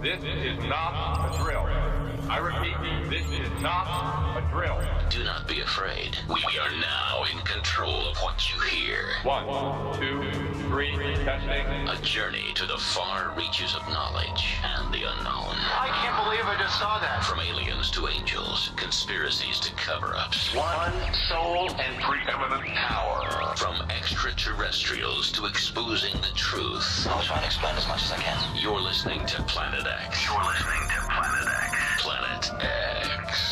This is not a drill. I repeat, this is not a drill. Do not be afraid. We are now in control of what you hear. 1, 2, 3, testing. A journey to the far reaches of knowledge and the unknown. I can't believe I just saw that. From aliens to angels, conspiracies to cover-ups. One soul and preeminent power. From extraterrestrials to exposing the truth. I'll try and explain as much as I can. You're listening to Planet X. You're listening to Planet X. Planet X.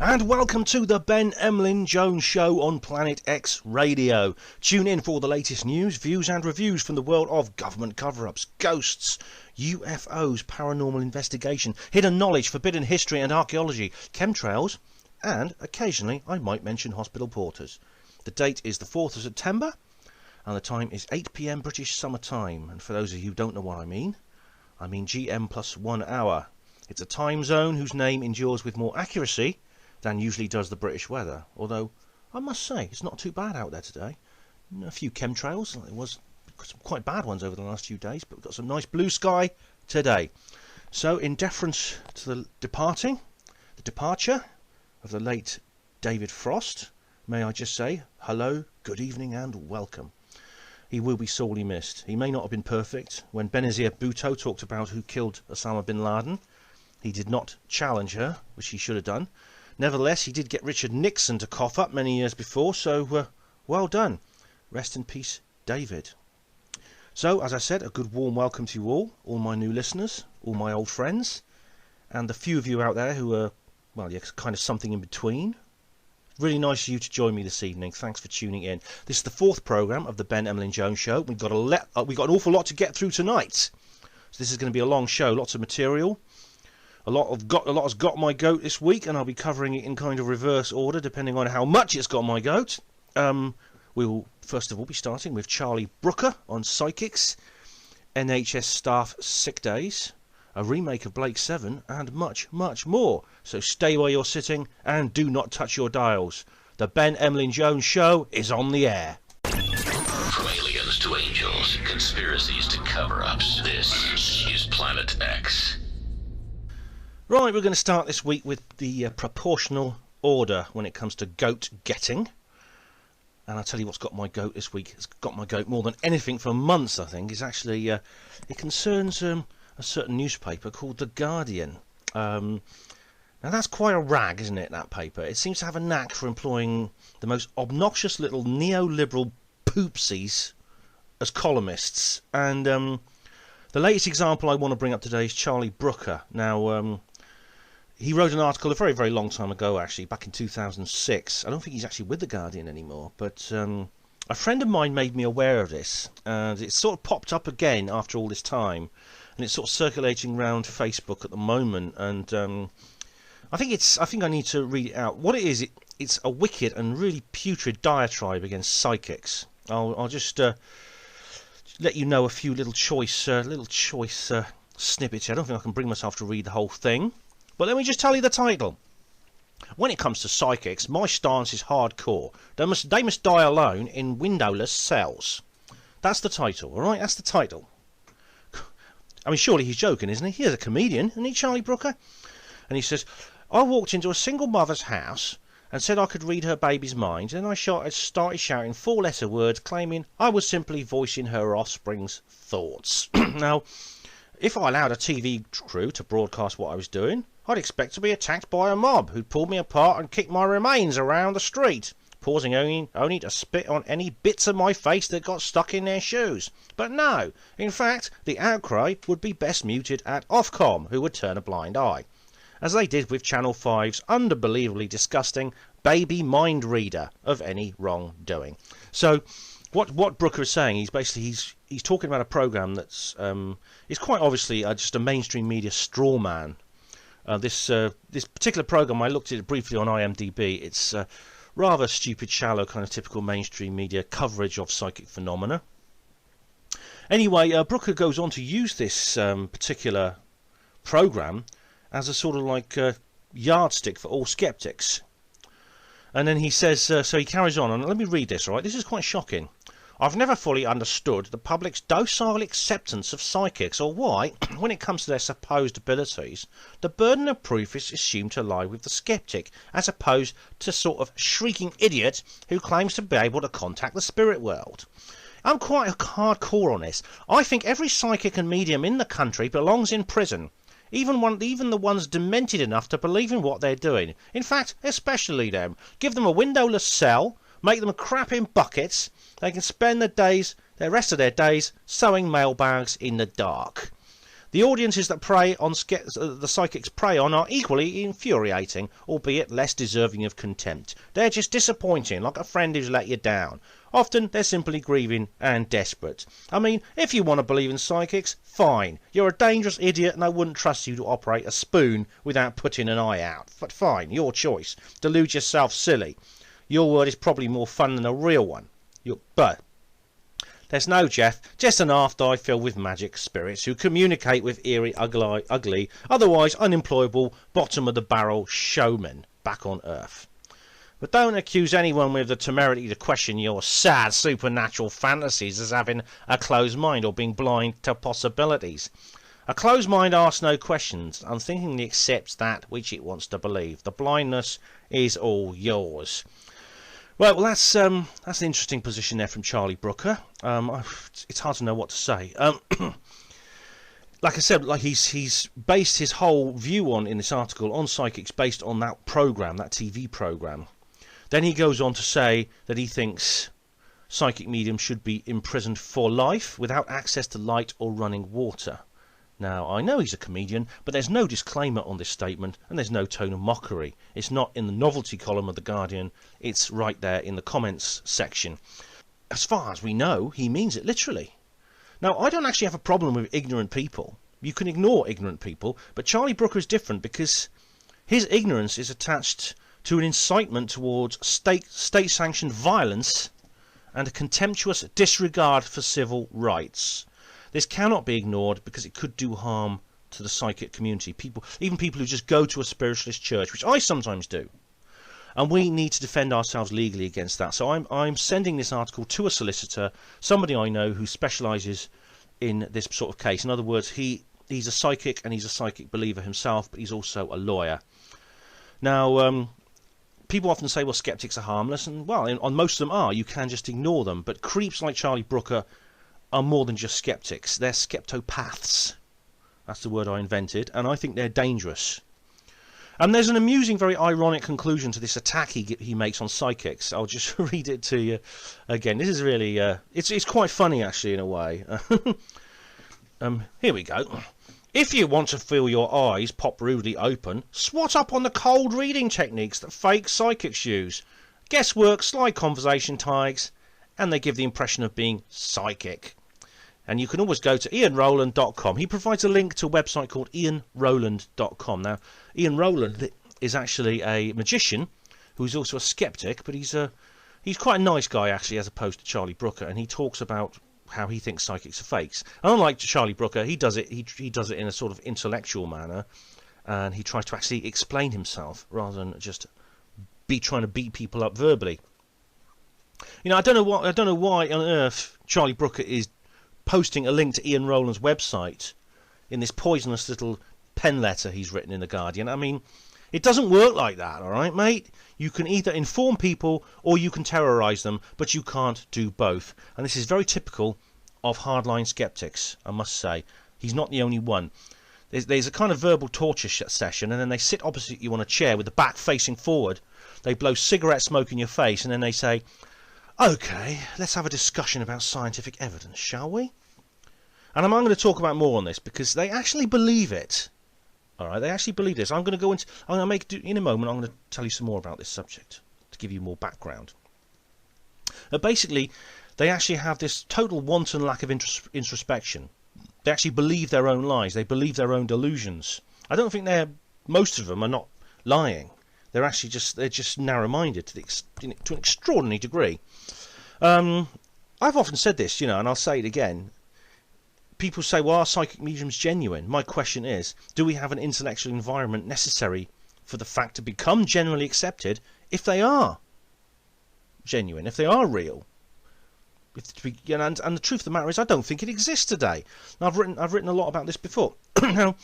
And welcome to the Ben Emlyn Jones Show on Planet X Radio. Tune in for the latest news, views and reviews from the world of government cover-ups, ghosts, UFOs, paranormal investigation, hidden knowledge, forbidden history and archaeology, chemtrails, and occasionally I might mention hospital porters. The date is the 4th of September and the time is 8 PM British Summer Time. And for those of you who don't know what I mean GM plus 1 hour. It's a time zone whose name endures with more accuracy than usually does the British weather, although I must say it's not too bad out there today. A few chemtrails, it was some quite bad ones over the last few days, but we've got some nice blue sky today. So in deference to the departure of the late David Frost, may I just say hello, good evening and welcome. He will be sorely missed. He may not have been perfect. When Benazir Bhutto talked about who killed Osama bin Laden, he did not challenge her, which he should have done. Nevertheless, he did get Richard Nixon to cough up many years before, so well done. Rest in peace, David. So, as I said, a good warm welcome to you all my new listeners, all my old friends, and the few of you out there who are, well, you're kind of something in between. Really nice of you to join me this evening. Thanks for tuning in. This is the 4th programme of the Ben Emlyn Jones Show. We've got an awful lot to get through tonight. So this is going to be a long show, lots of material. A lot has got my goat this week, and I'll be covering it in kind of reverse order, depending on how much it's got my goat. We will first of all be starting with Charlie Brooker on psychics, NHS staff sick days, a remake of Blake 7, and much, much more. So stay where you're sitting and do not touch your dials. The Ben Emlyn Jones Show is on the air. From aliens to angels, conspiracies to cover-ups, this is Planet X. Right, we're going to start this week with the proportional order when it comes to goat getting. And I'll tell you what's got my goat this week. It's got my goat more than anything for months, I think. It's actually, it concerns a certain newspaper called The Guardian. Now that's quite a rag, isn't it, that paper? It seems to have a knack for employing the most obnoxious little neoliberal poopsies as columnists. And the latest example I want to bring up today is Charlie Brooker. Now, he wrote an article a very, very long time ago, actually, back in 2006. I don't think he's actually with The Guardian anymore, but a friend of mine made me aware of this, and it's sort of popped up again after all this time, and it's sort of circulating around Facebook at the moment, and I think I need to read it out. What it is, it's a wicked and really putrid diatribe against psychics. I'll just let you know a few little choice snippets here. I don't think I can bring myself to read the whole thing. But let me just tell you the title. When it comes to psychics, my stance is hardcore. They must die alone in windowless cells. That's the title, alright? That's the title. I mean, surely he's joking, isn't he? He's a comedian, isn't he, Charlie Brooker? And he says, I walked into a single mother's house and said I could read her baby's mind, and I started shouting 4-letter words claiming I was simply voicing her offspring's thoughts. Now, if I allowed a TV crew to broadcast what I was doing, I'd expect to be attacked by a mob who'd pull me apart and kick my remains around the street, pausing only to spit on any bits of my face that got stuck in their shoes. But no, in fact, the outcry would be best muted at Ofcom, who would turn a blind eye, as they did with Channel 5's unbelievably disgusting baby mind reader of any wrongdoing. So, what Brooker is saying, he's talking about a program that's is quite obviously just a mainstream media straw man. This particular program, I looked at it briefly on IMDb. It's rather stupid, shallow, kind of typical mainstream media coverage of psychic phenomena. Anyway, Brooker goes on to use this particular program as a sort of like yardstick for all skeptics. And then he says, so he carries on, and let me read this, all right? This is quite shocking. I've never fully understood the public's docile acceptance of psychics, or why, when it comes to their supposed abilities, the burden of proof is assumed to lie with the skeptic, as opposed to sort of shrieking idiot who claims to be able to contact the spirit world. I'm quite hardcore on this. I think every psychic and medium in the country belongs in prison. Even the ones demented enough to believe in what they're doing. In fact, especially them. Give them a windowless cell, make them crap in buckets. They can spend the rest of their days sewing mailbags in the dark. The audiences that the psychics prey on are equally infuriating, albeit less deserving of contempt. They're just disappointing, like a friend who's let you down. Often they're simply grieving and desperate. I mean, if you want to believe in psychics, fine. You're a dangerous idiot and I wouldn't trust you to operate a spoon without putting an eye out. But fine, your choice. Delude yourself silly. Your word is probably more fun than a real one. But there's no Jeff, just an half-die filled with magic spirits who communicate with eerie, ugly, otherwise unemployable, bottom-of-the-barrel showmen back on Earth. But don't accuse anyone with the temerity to question your sad supernatural fantasies as having a closed mind or being blind to possibilities. A closed mind asks no questions, unthinkingly accepts that which it wants to believe. The blindness is all yours. Well, that's an interesting position there from Charlie Brooker. It's hard to know what to say. Like I said, like he's based his whole view in this article on psychics based on that program, that TV program. Then he goes on to say that he thinks psychic mediums should be imprisoned for life without access to light or running water. Now, I know he's a comedian, but there's no disclaimer on this statement, and there's no tone of mockery. It's not in the novelty column of The Guardian, it's right there in the comments section. As far as we know, he means it literally. Now, I don't actually have a problem with ignorant people. You can ignore ignorant people, but Charlie Brooker is different because his ignorance is attached to an incitement towards state-sanctioned violence and a contemptuous disregard for civil rights. This cannot be ignored because it could do harm to the psychic community. Even people who just go to a spiritualist church, which I sometimes do. And we need to defend ourselves legally against that. So I'm sending this article to a solicitor, somebody I know who specialises in this sort of case. In other words, he's a psychic and he's a psychic believer himself, but he's also a lawyer. Now, people often say, well, skeptics are harmless, and well, on most of them are. You can just ignore them. But creeps like Charlie Brooker are more than just skeptics. They're skeptopaths. That's the word I invented, and I think they're dangerous. And there's an amusing, very ironic conclusion to this attack he makes on psychics. I'll just read it to you again. This is really it's quite funny actually in a way. Here we go. If you want to feel your eyes pop rudely open, swat up on the cold reading techniques that fake psychics use. Guesswork, sly conversation tags, and they give the impression of being psychic. And you can always go to ianrowland.com. He provides a link to a website called ianrowland.com. Now, Ian Rowland is actually a magician who's also a skeptic, but he's quite a nice guy, actually, as opposed to Charlie Brooker, and he talks about how he thinks psychics are fakes. And unlike Charlie Brooker, he does it in a sort of intellectual manner, and he tries to actually explain himself rather than just trying to beat people up verbally. You know, I don't know why on earth Charlie Brooker is posting a link to Ian Rowland's website in this poisonous little pen letter he's written in The Guardian. I mean, it doesn't work like that, all right, mate? You can either inform people or you can terrorise them, but you can't do both. And this is very typical of hardline skeptics, I must say. He's not the only one. There's a kind of verbal torture session, and then they sit opposite you on a chair with the back facing forward. They blow cigarette smoke in your face, and then they say, OK, let's have a discussion about scientific evidence, shall we? And I'm going to talk about more on this because they actually believe it. All right, they actually believe this. In a moment, I'm going to tell you some more about this subject to give you more background. Basically, they actually have this total wanton lack of introspection. They actually believe their own lies. They believe their own delusions. I don't think most of them are not lying. They're actually just narrow-minded to an extraordinary degree. I've often said this, and I'll say it again. People say, well, are psychic mediums genuine? My question is, do we have an intellectual environment necessary for the fact to become generally accepted if they are genuine, if they are real? And the truth of the matter is, I don't think it exists today. And I've written a lot about this before. Now,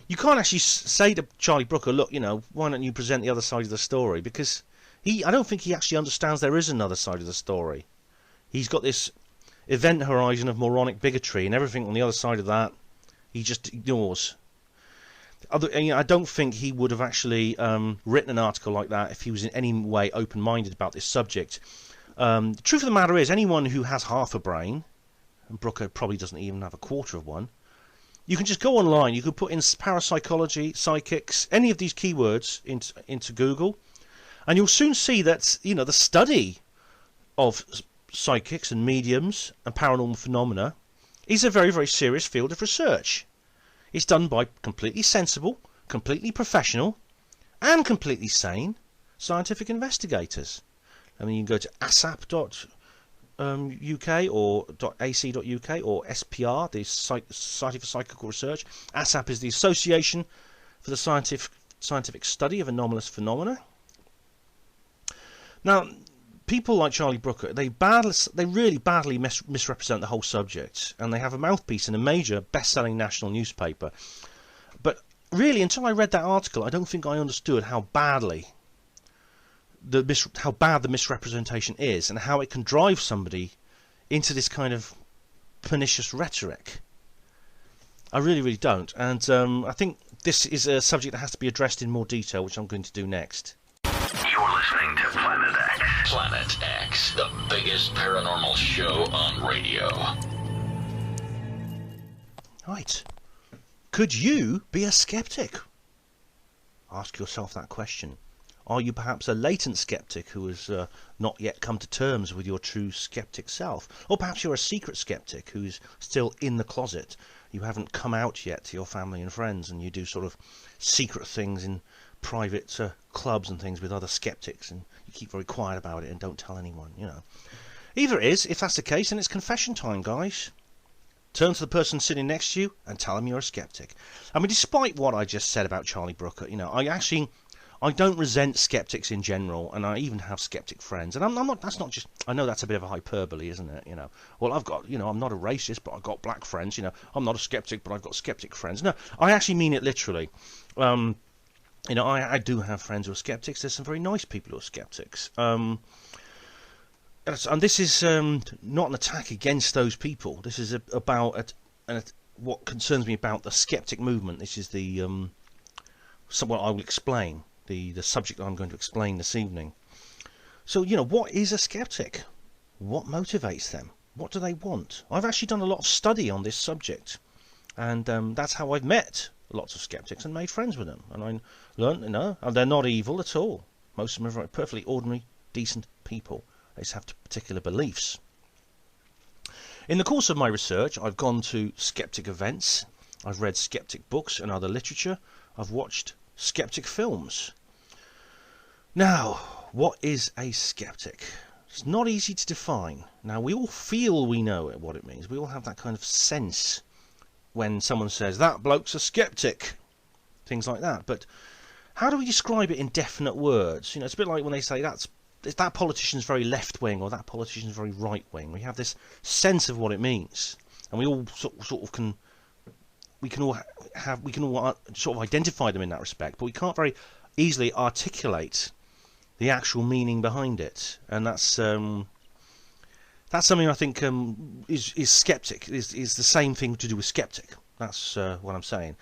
you can't actually say to Charlie Brooker, look, why don't you present the other side of the story? Because I don't think he actually understands there is another side of the story. He's got this event horizon of moronic bigotry, and everything on the other side of that he just ignores. I don't think he would have actually written an article like that if he was in any way open-minded about this subject. The truth of the matter is, anyone who has half a brain, and Brooker probably doesn't even have a quarter of one, you can just go online, you could put in parapsychology, psychics, any of these keywords into Google, and you'll soon see that, the study of psychics and mediums and paranormal phenomena is a very, very serious field of research. It's done by completely sensible, completely professional, and completely sane scientific investigators. I mean, you can go to asap.uk or .ac.uk or SPR, the Society for Psychical Research. ASAP is the Association for the Scientific Study of Anomalous Phenomena. Now, people like Charlie Brooker, they really badly misrepresent the whole subject, and they have a mouthpiece in a major best-selling national newspaper. But really, until I read that article, I don't think I understood how bad the misrepresentation is, and how it can drive somebody into this kind of pernicious rhetoric. I really, really don't. And I think this is a subject that has to be addressed in more detail, which I'm going to do next. You're listening to Planet X. Planet X, the biggest paranormal show on radio. Right. Could you be a skeptic? Ask yourself that question. Are you perhaps a latent skeptic who has not yet come to terms with your true skeptic self? Or perhaps you're a secret skeptic who's still in the closet. You haven't come out yet to your family and friends, and you do sort of secret things in private clubs and things with other skeptics, and you keep very quiet about it and don't tell anyone, Either it is, if that's the case, then it's confession time, guys. Turn to the person sitting next to you and tell them you're a skeptic. I mean, despite what I just said about Charlie Brooker, I don't resent skeptics in general, and I even have skeptic friends. And I'm not. That's not just. I know that's a bit of a hyperbole, isn't it? Well, I've got. I'm not a racist, but I've got black friends. I'm not a skeptic, but I've got skeptic friends. No, I actually mean it literally. I do have friends who are skeptics. There's some very nice people who are skeptics. And this is not an attack against those people. This is about what concerns me about the skeptic movement. This is what I will explain. The subject I'm going to explain this evening. So, what is a skeptic? What motivates them? What do they want? I've actually done a lot of study on this subject, and that's how I've met lots of skeptics and made friends with them. And I learned, and they're not evil at all. Most of them are perfectly ordinary, decent people. They just have particular beliefs. In the course of my research, I've gone to skeptic events, I've read skeptic books and other literature, I've watched skeptic films. Now, what is a skeptic? It's not easy to define. Now, we all feel we know what it means. We all have that kind of sense when someone says, that bloke's a skeptic. Things like that. But how do we describe it in definite words? It's a bit like when they say that politician's very left-wing or that politician's very right-wing. We have this sense of what it means. And we all sort of can... We can all sort of identify them in that respect, but we can't very easily articulate the actual meaning behind it, and that's something I think is skeptic is the same thing to do with skeptic. That's what I'm saying.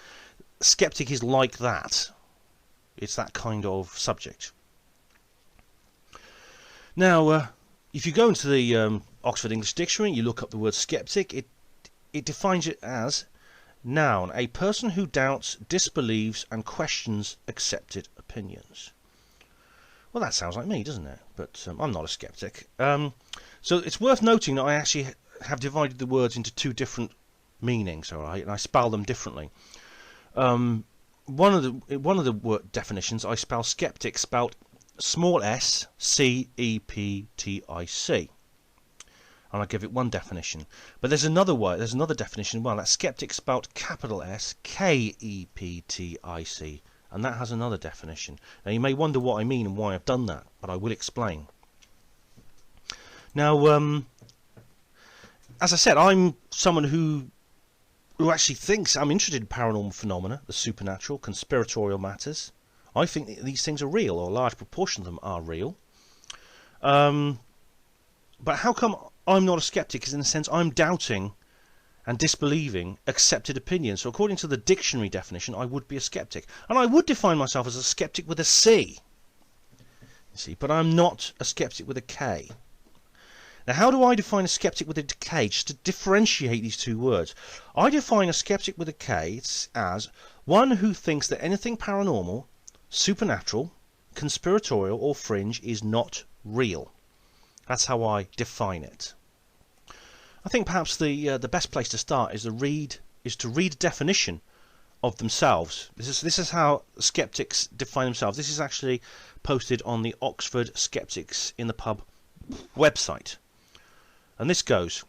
Skeptic is like that. It's that kind of subject. Now, if you go into the Oxford English Dictionary, you look up the word skeptic. It defines it as noun, a person who doubts, disbelieves and questions accepted opinions. Well, that sounds like me, doesn't it? But I'm not a skeptic. So it's worth noting that I actually have divided the words into two different meanings, all right, and I spell them differently. One of the word definitions, I spell skeptic spelled small s C-E-P-T-I-C, and I give it one definition. But there's another word, there's another definition. Well, that's skeptic spelled capital S K-E-P-T-I-C, and that has another definition. Now you may wonder what I mean and why I've done that, but I will explain. Now, as I said, I'm someone who actually thinks I'm interested in paranormal phenomena, the supernatural, conspiratorial matters. I think that these things are real, or a large proportion of them are real. But how come I'm not a skeptic? Is in a sense I'm doubting and disbelieving accepted opinions. So according to the dictionary definition, I would be a skeptic. And I would define myself as a skeptic with a C. You see, but I'm not a skeptic with a K. Now, how do I define a skeptic with a K? Just to differentiate these two words. I define a skeptic with a K as one who thinks that anything paranormal, supernatural, conspiratorial or fringe is not real. That's how I define it. I think perhaps the best place to start is to read a definition of themselves. This is how skeptics define themselves. This is actually posted on the Oxford Skeptics in the Pub website. And this goes: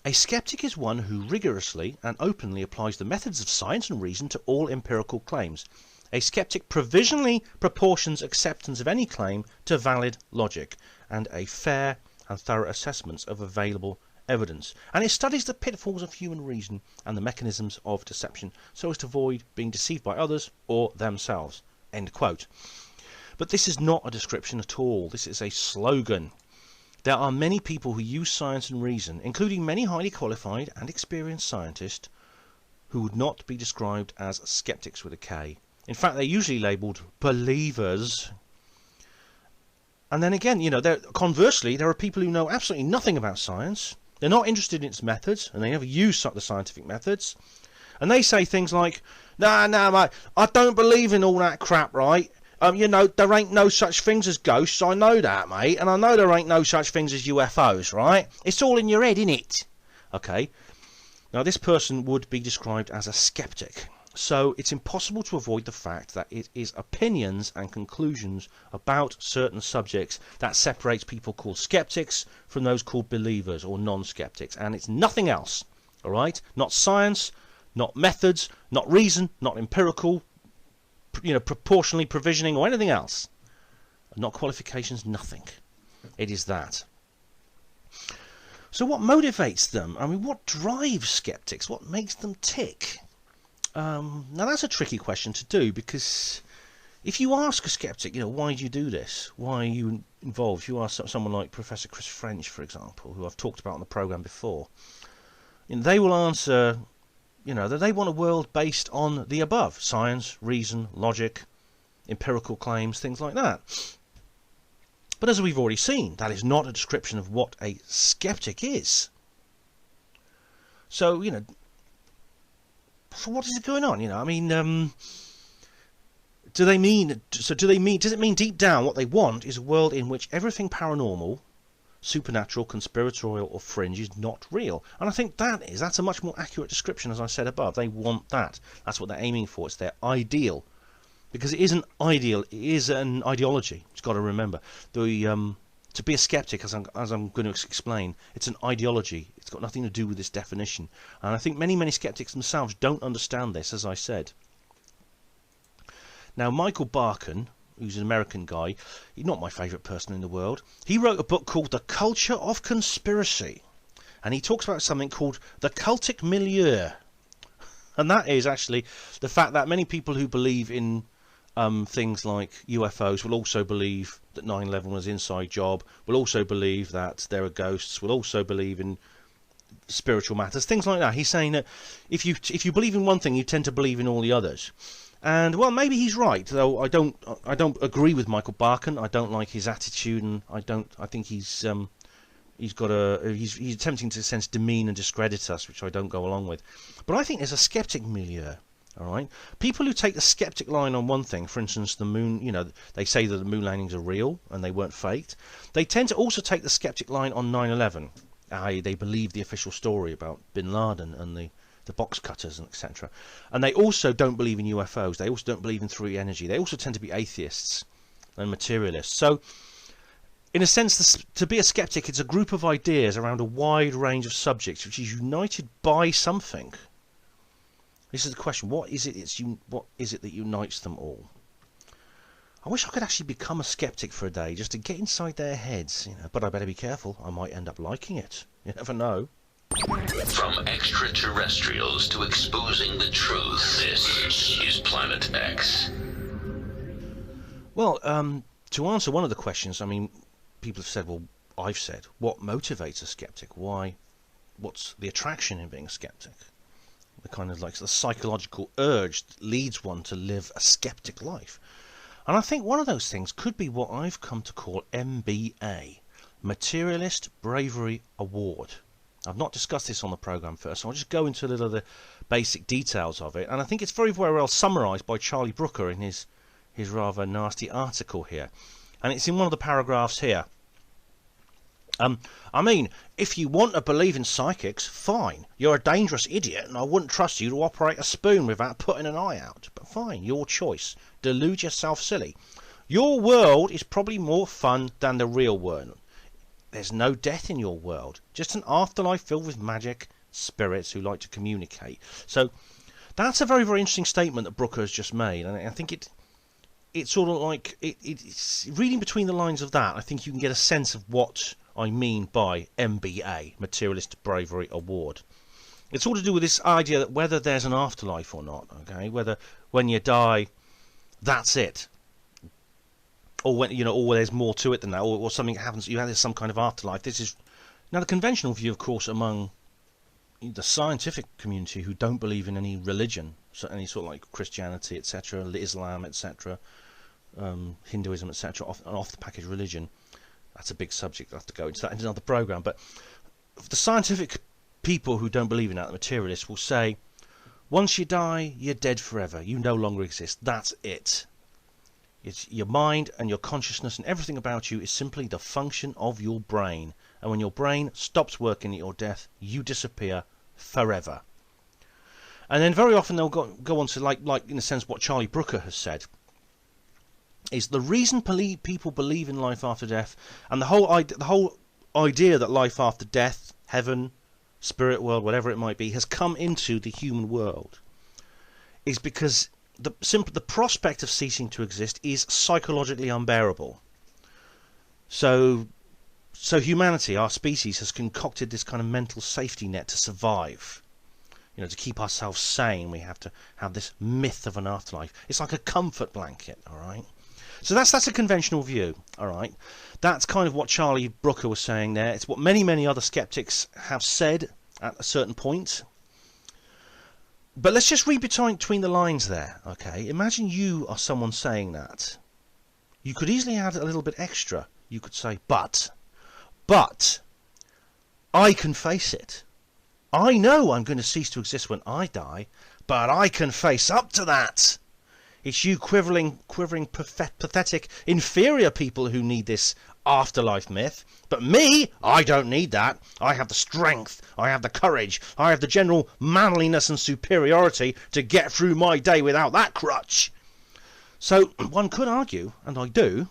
a skeptic is one who rigorously and openly applies the methods of science and reason to all empirical claims. A skeptic provisionally proportions acceptance of any claim to valid logic and a fair and thorough assessment of available evidence, and it studies the pitfalls of human reason and the mechanisms of deception so as to avoid being deceived by others or themselves. End quote. But this is not a description at all. This is a slogan. There are many people who use science and reason, including many highly qualified and experienced scientists, who would not be described as skeptics with a K. In fact, they're usually labelled believers. And then again, you know, conversely, there are people who know absolutely nothing about science. They're not interested in its methods, and they never use the scientific methods. And they say things like, nah, mate, I don't believe in all that crap, right? You know, there ain't no such things as ghosts, I know that, mate, and I know there ain't no such things as UFOs, right? It's all in your head, innit? Okay. Now, this person would be described as a skeptic. So it's impossible to avoid the fact that it is opinions and conclusions about certain subjects that separates people called skeptics from those called believers or non-skeptics. And it's nothing else, all right? Not science, not methods, not reason, not empirical, you know, proportionally provisioning or anything else. Not qualifications, nothing. It is that. So what motivates them? I mean, what drives skeptics? What makes them tick? Now that's a tricky question to do, because if you ask a skeptic, you know, why do you do this? Why are you involved? If you ask someone like Professor Chris French, for example, who I've talked about on the programme before, and they will answer, you know, that they want a world based on the above: science, reason, logic, empirical claims, things like that. But as we've already seen, that is not a description of what a skeptic is. So, you know, so what is going on? You know, I mean, does it mean deep down what they want is a world in which everything paranormal, supernatural, conspiratorial or fringe is not real? And I think that's a much more accurate description, as I said above. They want that. That's what they're aiming for. It's their ideal. Because it isn't ideal, it is an ideology. You've got to remember. To be a skeptic, as I'm going to explain, it's an ideology. It's got nothing to do with this definition. And I think many skeptics themselves don't understand this, as I said. Now, Michael Barkan, who's an American guy, he's not my favourite person in the world. He wrote a book called The Culture of Conspiracy. And he talks about something called the cultic milieu. And that is actually the fact that many people who believe in things like UFOs will also believe that 9/11 was an inside job, will also believe that there are ghosts, will also believe in spiritual matters, things like that. He's saying that if you believe in one thing, you tend to believe in all the others. And well, maybe he's right, though I don't agree with Michael Barkan. I don't like his attitude, and I think he's attempting to, in a sense, demean and discredit us, which I don't go along with. But I think there's a skeptic milieu. All right. People who take the skeptic line on one thing, for instance, the moon, they say that the moon landings are real and they weren't faked. They tend to also take the skeptic line on 9/11. They believe the official story about Bin Laden and the box cutters and etc. And they also don't believe in UFOs. They also don't believe in 3D energy. They also tend to be atheists and materialists. So, in a sense, to be a skeptic, it's a group of ideas around a wide range of subjects which is united by something. This is the question: what is it that unites them all? I wish I could actually become a skeptic for a day, just to get inside their heads. But I better be careful. I might end up liking it. You never know. From extraterrestrials to exposing the truth, this is Planet X. Well, to answer one of the questions, I mean, people have said, well, I've said, what motivates a skeptic? Why? What's the attraction in being a skeptic? The kind of like the psychological urge that leads one to live a skeptic life. And I think one of those things could be what I've come to call MBA, Materialist Bravery Award. I've not discussed this on the programme first, so I'll just go into a little of the basic details of it. And I think it's very, very well summarised by Charlie Brooker in his rather nasty article here. And it's in one of the paragraphs here. I mean, if you want to believe in psychics, fine. You're a dangerous idiot, and I wouldn't trust you to operate a spoon without putting an eye out. But fine, your choice. Delude yourself silly. Your world is probably more fun than the real world. There's no death in your world. Just an afterlife filled with magic, spirits who like to communicate. So that's a very, very interesting statement that Brooker has just made. And I think it's sort of like, it's reading between the lines of that, I think you can get a sense of what I mean by MBA, Materialist Bravery Award. It's all to do with this idea that whether there's an afterlife or not, okay, whether when you die, that's it, or when or there's more to it than that, or something happens. There's some kind of afterlife. This is now the conventional view, of course, among the scientific community who don't believe in any religion, so any sort of like Christianity, etc., Islam, etc., Hinduism, etc., off the package religion. That's a big subject. I have to go into that in another program. But the scientific people who don't believe in that, the materialists, will say, once you die, you're dead forever. You no longer exist. That's it. It's your mind and your consciousness and everything about you is simply the function of your brain. And when your brain stops working at your death, you disappear forever. And then very often they'll go on to, like in a sense, what Charlie Brooker has said, is the reason people believe in life after death, and the whole idea that life after death, heaven, spirit world, whatever it might be, has come into the human world, is because the prospect of ceasing to exist is psychologically unbearable. So humanity, our species, has concocted this kind of mental safety net to survive. To keep ourselves sane, we have to have this myth of an afterlife. It's like a comfort blanket, all right? So that's a conventional view, all right? That's kind of what Charlie Brooker was saying there. It's what many, many other skeptics have said at a certain point. But let's just read between the lines there, okay? Imagine you are someone saying that. You could easily add a little bit extra. You could say, but I can face it. I know I'm going to cease to exist when I die, but I can face up to that. It's you quivering, pathetic, inferior people who need this afterlife myth. But me, I don't need that. I have the strength, I have the courage, I have the general manliness and superiority to get through my day without that crutch. So one could argue, and I do,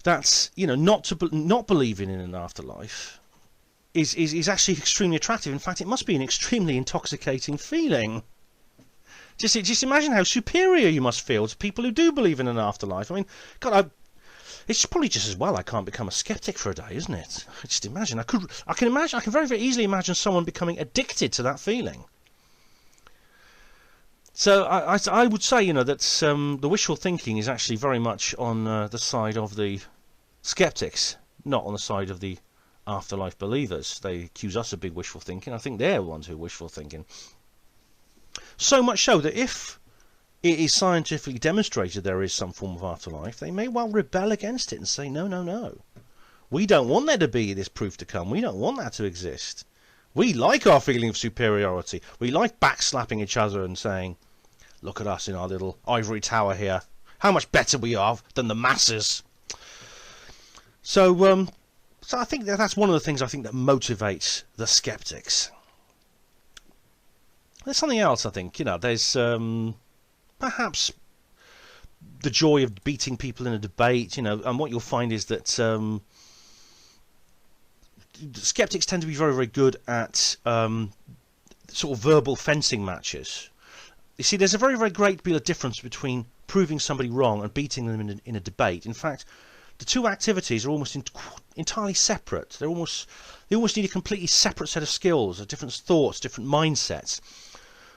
that not believing in an afterlife is actually extremely attractive. In fact, it must be an extremely intoxicating feeling. Just imagine how superior you must feel to people who do believe in an afterlife. I mean, God, it's probably just as well I can't become a skeptic for a day, isn't it? Just imagine. I can very, very easily imagine someone becoming addicted to that feeling. So I would say, that the wishful thinking is actually very much on the side of the skeptics, not on the side of the afterlife believers. They accuse us of big wishful thinking. I think they're the ones who are wishful thinking. So much so that if it is scientifically demonstrated there is some form of afterlife, they may well rebel against it and say, no, we don't want there to be this proof to come. We don't want that to exist. We like our feeling of superiority. We like backslapping each other and saying, look at us in our little ivory tower here. How much better we are than the masses. So I think that's one of the things I think that motivates the skeptics. There's something else, I think. There's perhaps the joy of beating people in a debate, and what you'll find is that skeptics tend to be very, very good at sort of verbal fencing matches. You see, there's a very, very great deal of difference between proving somebody wrong and beating them in a debate. In fact, the two activities are almost entirely separate. They almost need a completely separate set of skills, different thoughts, different mindsets.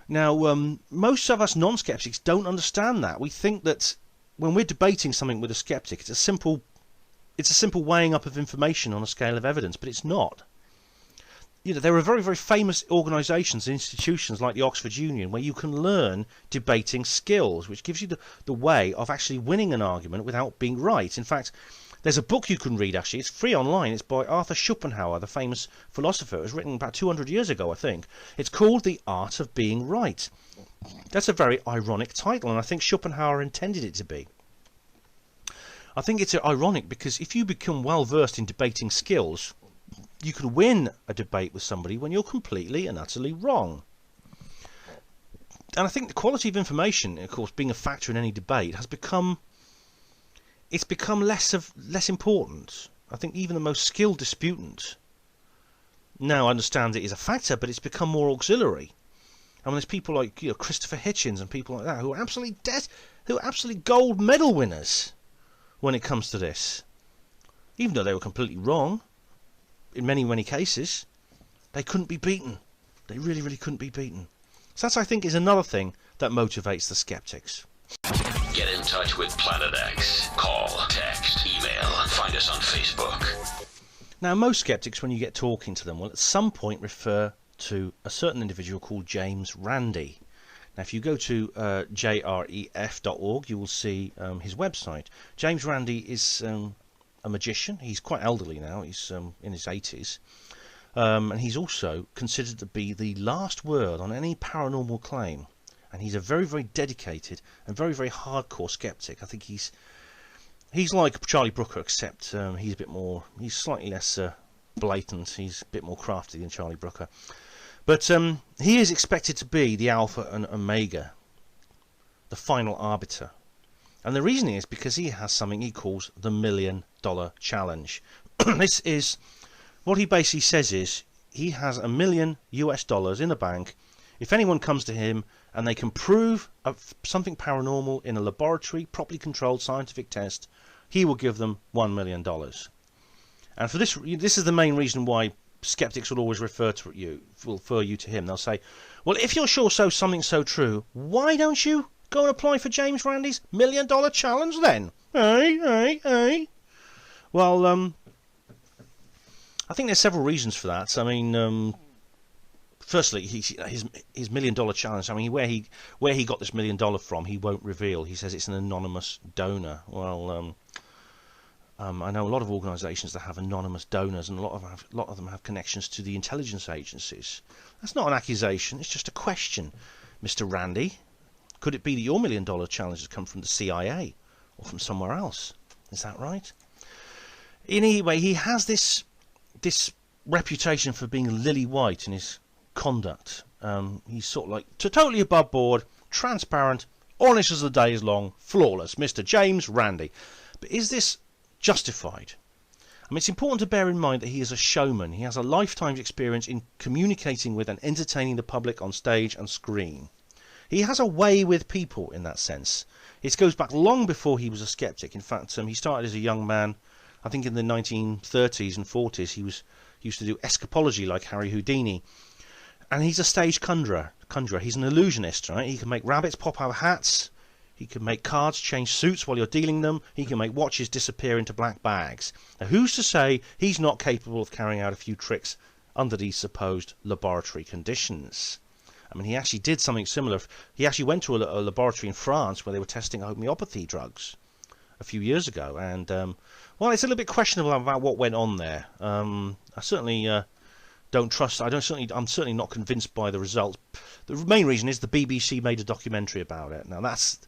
Now, most of us non-skeptics don't understand that. We think that when we're debating something with a skeptic, it's a simple weighing up of information on a scale of evidence, but it's not. There are very, very famous organisations and institutions like the Oxford Union where you can learn debating skills, which gives you the way of actually winning an argument without being right. In fact, there's a book you can read, actually. It's free online. It's by Arthur Schopenhauer, the famous philosopher. It was written about 200 years ago, I think. It's called The Art of Being Right. That's a very ironic title, and I think Schopenhauer intended it to be. I think it's ironic because if you become well versed in debating skills, you can win a debate with somebody when you're completely and utterly wrong. And I think the quality of information, of course, being a factor in any debate, has become less important. I think even the most skilled disputant now understands it is a factor, but it's become more auxiliary. And when there's people like Christopher Hitchens and people like that who are absolutely gold medal winners when it comes to this, even though they were completely wrong in many, many cases, they couldn't be beaten. They really, really couldn't be beaten. So that, I think, is another thing that motivates the skeptics. Get in touch with Planet X. Call, text, email, find us on Facebook. Now, most skeptics, when you get talking to them, will at some point refer to a certain individual called James Randi. Now, if you go to jref.org, you will see his website. James Randi is a magician. He's quite elderly now. He's in his 80s. And he's also considered to be the last word on any paranormal claim. And he's a very, very dedicated and very, very hardcore skeptic. I think he's like Charlie Brooker, except he's slightly less blatant. He's a bit more crafty than Charlie Brooker. But he is expected to be the alpha and omega, the final arbiter. And the reason is because he has something he calls the $1 million challenge. This is what he basically says is he has $1 million US in the bank. If anyone comes to him and they can prove something paranormal in a laboratory, properly controlled scientific test, he will give them $1 million. And for this is the main reason why skeptics will always refer you to him. They'll say, well, if you're sure something's so true, why don't you go and apply for James Randi's $1 million challenge then? Hey. Well, I think there's several reasons for that. I mean, firstly, his $1 million challenge. I mean, where he got this $1 million from, he won't reveal. He says it's an anonymous donor. Well, I know a lot of organisations that have anonymous donors, and a lot of them have connections to the intelligence agencies. That's not an accusation. It's just a question, Mr. Randi. Could it be that your $1 million challenge has come from the CIA or from somewhere else? Is that right? Anyway, he has this reputation for being lily white in his conduct. He's sort of like totally above board, transparent, honest as the day is long, flawless, Mr. James Randi. But is this justified? I mean, it's important to bear in mind that he is a showman. He has a lifetime's experience in communicating with and entertaining the public on stage and screen. He has a way with people in that sense. It goes back long before he was a skeptic. In fact, he started as a young man. I think in the 1930s and 40s he used to do escapology like Harry Houdini. And he's a stage conjurer. He's an illusionist, right? He can make rabbits pop out of hats. He can make cards change suits while you're dealing them. He can make watches disappear into black bags. Now, who's to say he's not capable of carrying out a few tricks under these supposed laboratory conditions? I mean, he actually did something similar. He actually went to a laboratory in France where they were testing homeopathy drugs a few years ago. And, well, it's a little bit questionable about what went on there. I certainly don't trust. I'm certainly not convinced by the results. The main reason is the BBC made a documentary about it. Now that's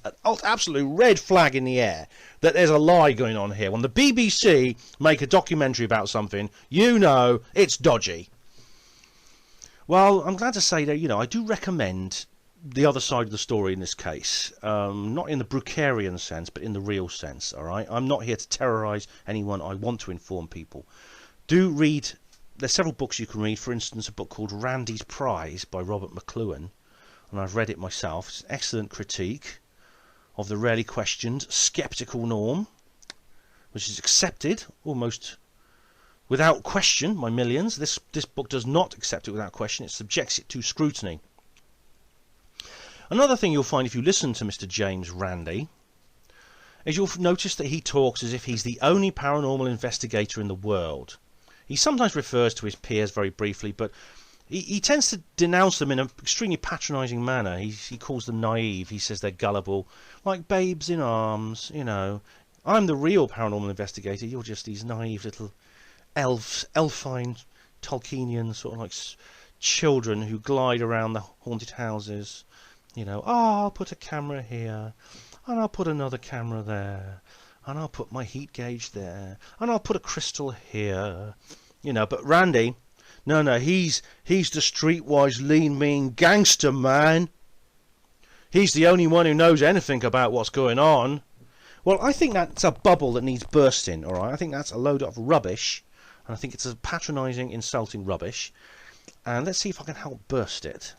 an absolute red flag in the air that there's a lie going on here. When the BBC make a documentary about something, you know it's dodgy. Well, I'm glad to say that, you know, I do recommend the other side of the story in this case. Not in the Brookerian sense, but in the real sense, all right? I'm not here to terrorise anyone. I want to inform people. Do read... There's several books you can read. For instance, a book called Randy's Prize by Robert McLuhan. And I've read it myself. It's an excellent critique of the rarely questioned sceptical norm, which is accepted almost without question by millions. This book does not accept it without question. It subjects it to scrutiny. Another thing you'll find if you listen to Mr. James Randi is you'll notice that he talks as if he's the only paranormal investigator in the world. He sometimes refers to his peers very briefly, but he tends to denounce them in an extremely patronising manner. He calls them naive. He says they're gullible, like babes in arms, you know. I'm the real paranormal investigator. You're just these naive little elfine Tolkienian sort of like children who glide around the haunted houses. You know, oh, I'll put a camera here, and I'll put another camera there, and I'll put my heat gauge there, and I'll put a crystal here. You know, but Randy... No, he's the streetwise, lean, mean gangster, man. He's the only one who knows anything about what's going on. Well, I think that's a bubble that needs bursting, all right? I think that's a load of rubbish, and I think it's a patronising, insulting rubbish. And let's see if I can help burst it.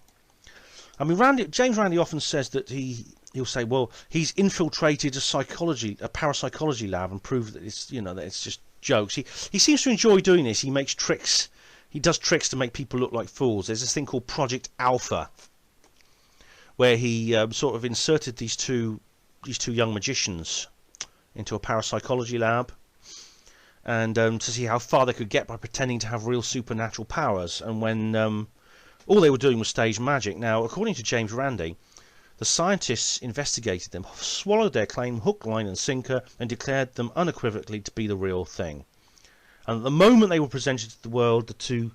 I mean, James Randi often says that he'll say, well, he's infiltrated a parapsychology lab and proved that it's, you know, that it's just jokes. He seems to enjoy doing this. He makes tricks. He does tricks to make people look like fools. There's this thing called Project Alpha, where he sort of inserted these two young magicians into a parapsychology lab, and to see how far they could get by pretending to have real supernatural powers. And when all they were doing was stage magic. Now, according to James Randi, the scientists investigated them, swallowed their claim hook, line, and sinker, and declared them unequivocally to be the real thing. And at the moment they were presented to the world, the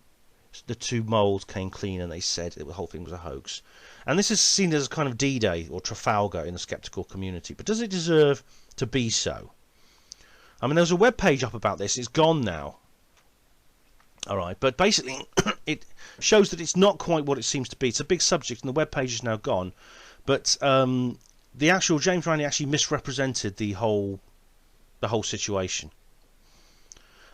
two moles came clean, and they said the whole thing was a hoax. And this is seen as a kind of D-Day or Trafalgar in the sceptical community. But does it deserve to be so? I mean, there was a web page up about this. It's gone now. All right, but basically it shows that it's not quite what it seems to be. It's a big subject, and the web page is now gone. But the actual James Randi actually misrepresented the whole situation.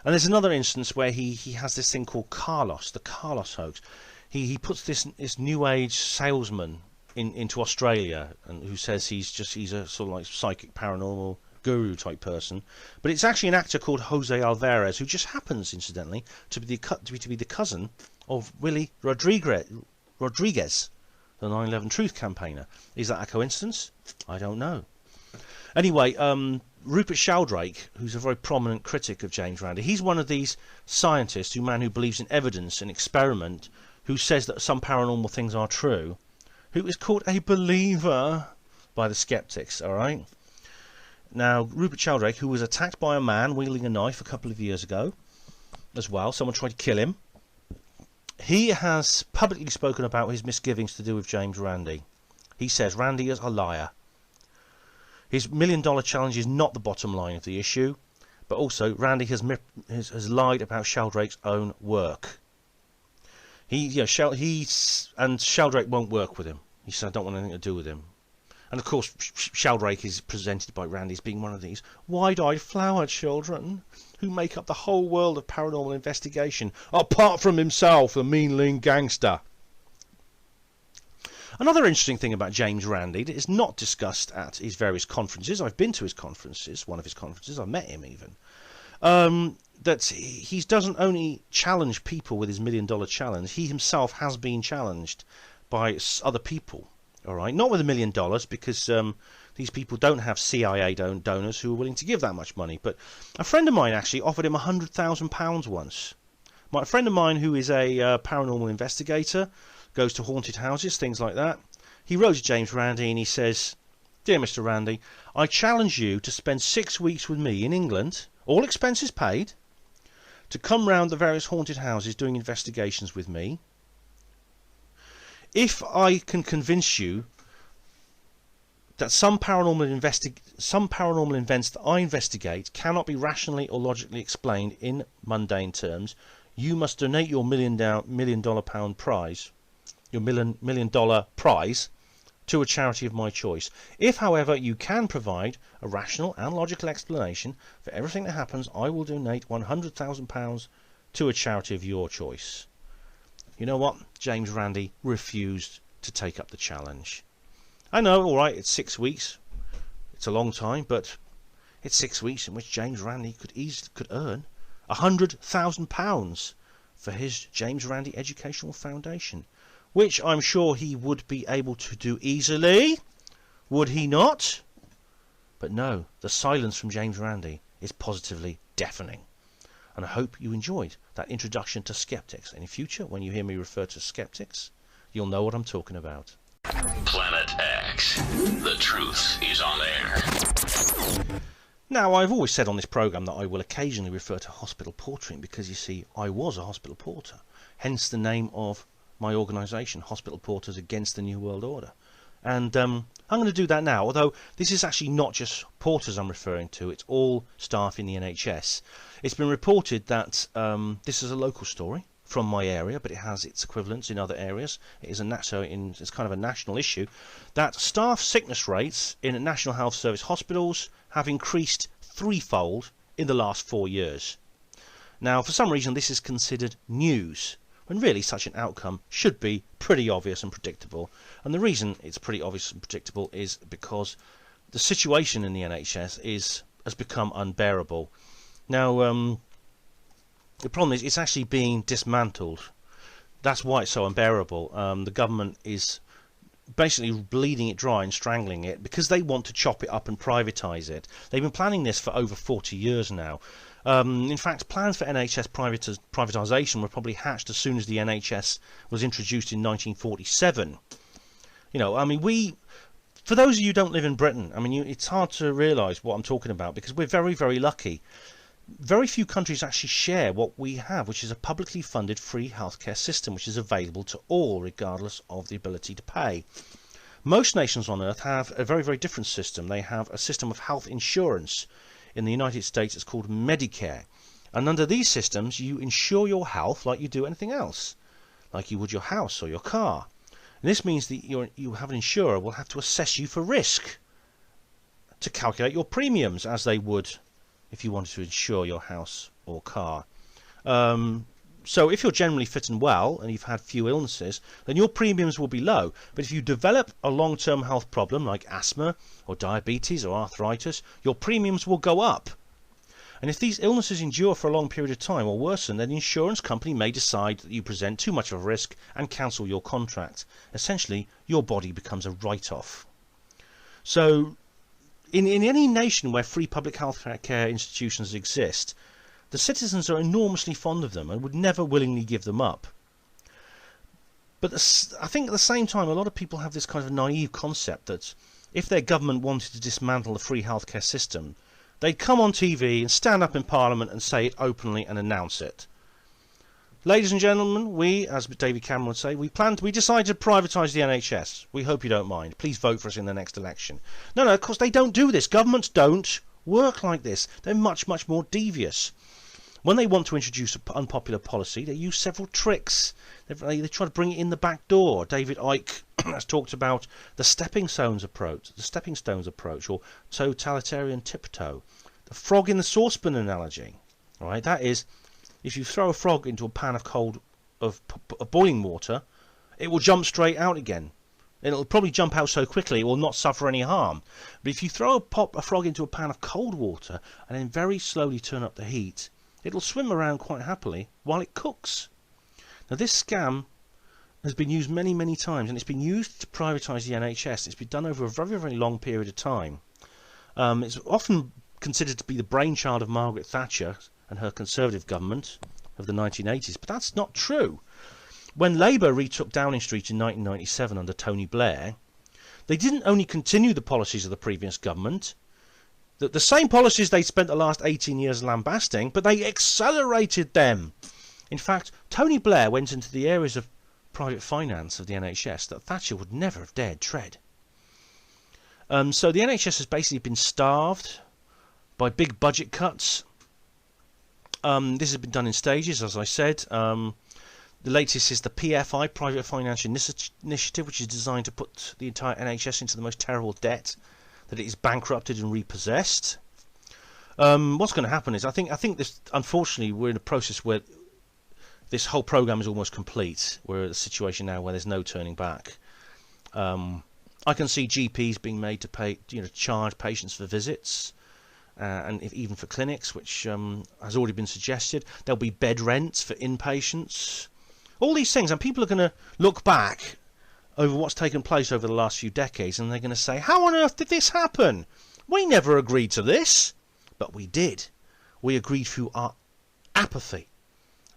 And there's another instance where he has this thing called Carlos, the Carlos hoax. He puts this new age salesman into Australia, and who says he's a sort of like psychic paranormal guru type person, but it's actually an actor called Jose Alvarez, who just happens, incidentally, to be the cousin of Willie Rodriguez, the 9/11 Truth campaigner. Is that a coincidence? I don't know. Anyway, Rupert Sheldrake, who's a very prominent critic of James Randi, he's one of these scientists, who believes in evidence and experiment, who says that some paranormal things are true, who is called a believer by the skeptics, all right? Now, Rupert Sheldrake, who was attacked by a man wielding a knife a couple of years ago as well, someone tried to kill him, he has publicly spoken about his misgivings to do with James Randi. He says Randi is a liar. His $1 million challenge is not the bottom line of the issue, but also Randi has lied about Sheldrake's own work. Sheldrake won't work with him. He said, I don't want anything to do with him. And of course, Sheldrake is presented by Randi as being one of these wide-eyed flower children who make up the whole world of paranormal investigation, apart from himself, the mean, lean gangster. Another interesting thing about James Randi that is not discussed at his various conferences, I've been to his conferences, one of his conferences, I've met him even, that he doesn't only challenge people with his $1 million challenge, he himself has been challenged by other people. All right, not with $1 million, because these people don't have CIA donors who are willing to give that much money. But a friend of mine actually offered him £100,000 once. A friend of mine who is a paranormal investigator, goes to haunted houses, things like that. He wrote to James Randi and he says, Dear Mr. Randi, I challenge you to spend 6 weeks with me in England, all expenses paid, to come round the various haunted houses doing investigations with me. If I can convince you that some paranormal events that I investigate cannot be rationally or logically explained in mundane terms, you must donate your $1 million prize, your $1 million prize, to a charity of my choice. If, however, you can provide a rational and logical explanation for everything that happens, I will donate £100,000 to a charity of your choice. You know what? James Randi refused to take up the challenge. I know, all right, it's 6 weeks. It's a long time, but it's 6 weeks in which James Randi could earn £100,000 for his James Randi Educational Foundation, which I'm sure he would be able to do easily, would he not? But no, the silence from James Randi is positively deafening. And I hope you enjoyed that introduction to skeptics. And in future, when you hear me refer to skeptics, you'll know what I'm talking about. Planet X. The truth is on air. Now, I've always said on this programme that I will occasionally refer to hospital portering because, you see, I was a hospital porter. Hence the name of my organisation, Hospital Porters Against the New World Order. And I'm going to do that now, although this is actually not just porters I'm referring to, it's all staff in the NHS. It's been reported that this is a local story from my area, but it has its equivalents in other areas. It is it's kind of a national issue, that staff sickness rates in National Health Service hospitals have increased threefold in the last 4 years. Now, for some reason, this is considered news, when really such an outcome should be pretty obvious and predictable. And the reason it's pretty obvious and predictable is because the situation in the NHS has become unbearable. Now, the problem is it's actually being dismantled. That's why it's so unbearable. The government is basically bleeding it dry and strangling it because they want to chop it up and privatise it. They've been planning this for over 40 years now. In fact, plans for NHS privatisation were probably hatched as soon as the NHS was introduced in 1947. You know, I mean, for those of you who don't live in Britain, I mean, it's hard to realise what I'm talking about because we're very, very lucky. Very few countries actually share what we have, which is a publicly funded free healthcare system, which is available to all, regardless of the ability to pay. Most nations on Earth have a very, very different system. They have a system of health insurance. In the United States, it's called Medicare. And under these systems, you insure your health like you do anything else, like you would your house or your car. And this means that you have an insurer will have to assess you for risk to calculate your premiums as they would if you wanted to insure your house or car. So if you're generally fit and well and you've had few illnesses, then your premiums will be low. But if you develop a long-term health problem like asthma or diabetes or arthritis, your premiums will go up. And if these illnesses endure for a long period of time or worsen, then the insurance company may decide that you present too much of a risk and cancel your contract. Essentially, your body becomes a write-off. So in any nation where free public health care institutions exist, the citizens are enormously fond of them and would never willingly give them up. But I think at the same time, a lot of people have this kind of naive concept that if their government wanted to dismantle the free healthcare system, they'd come on TV and stand up in Parliament and say it openly and announce it. Ladies and gentlemen, we, as David Cameron would say, we decided to privatise the NHS. We hope you don't mind. Please vote for us in the next election. No, of course they don't do this. Governments don't work like this. They're much, much more devious. When they want to introduce an unpopular policy, they use several tricks. They try to bring it in the back door. David Icke has talked about the stepping stones approach, or totalitarian tiptoe. The frog in the saucepan analogy. All right, that is, if you throw a frog into a pan of boiling water, it will jump straight out again. And it'll probably jump out so quickly it will not suffer any harm. But if you throw a frog into a pan of cold water and then very slowly turn up the heat, it'll swim around quite happily while it cooks. Now, this scam has been used many, many times, and it's been used to privatise the NHS. It's been done over a very, very long period of time. It's often considered to be the brainchild of Margaret Thatcher and her Conservative government of the 1980s, but that's not true. When Labour retook Downing Street in 1997 under Tony Blair, they didn't only continue the policies of the previous government, The same policies they spent the last 18 years lambasting, but they accelerated them. In fact, Tony Blair went into the areas of private finance of the NHS that Thatcher would never have dared tread. So the NHS has basically been starved by big budget cuts. This has been done in stages, as I said. The latest is the PFI, Private Financial Initiative, which is designed to put the entire NHS into the most terrible debt that it is bankrupted and repossessed. What's going to happen is, I think this, unfortunately, we're in a process where this whole program is almost complete. We're at a situation now where there's no turning back. I can see GPs being made to pay, charge patients for visits, and even for clinics, which has already been suggested. There'll be bed rents for inpatients. All these things, and people are going to look back over what's taken place over the last few decades, and they're going to say, how on earth did this happen? We never agreed to this. But we did. We agreed through our apathy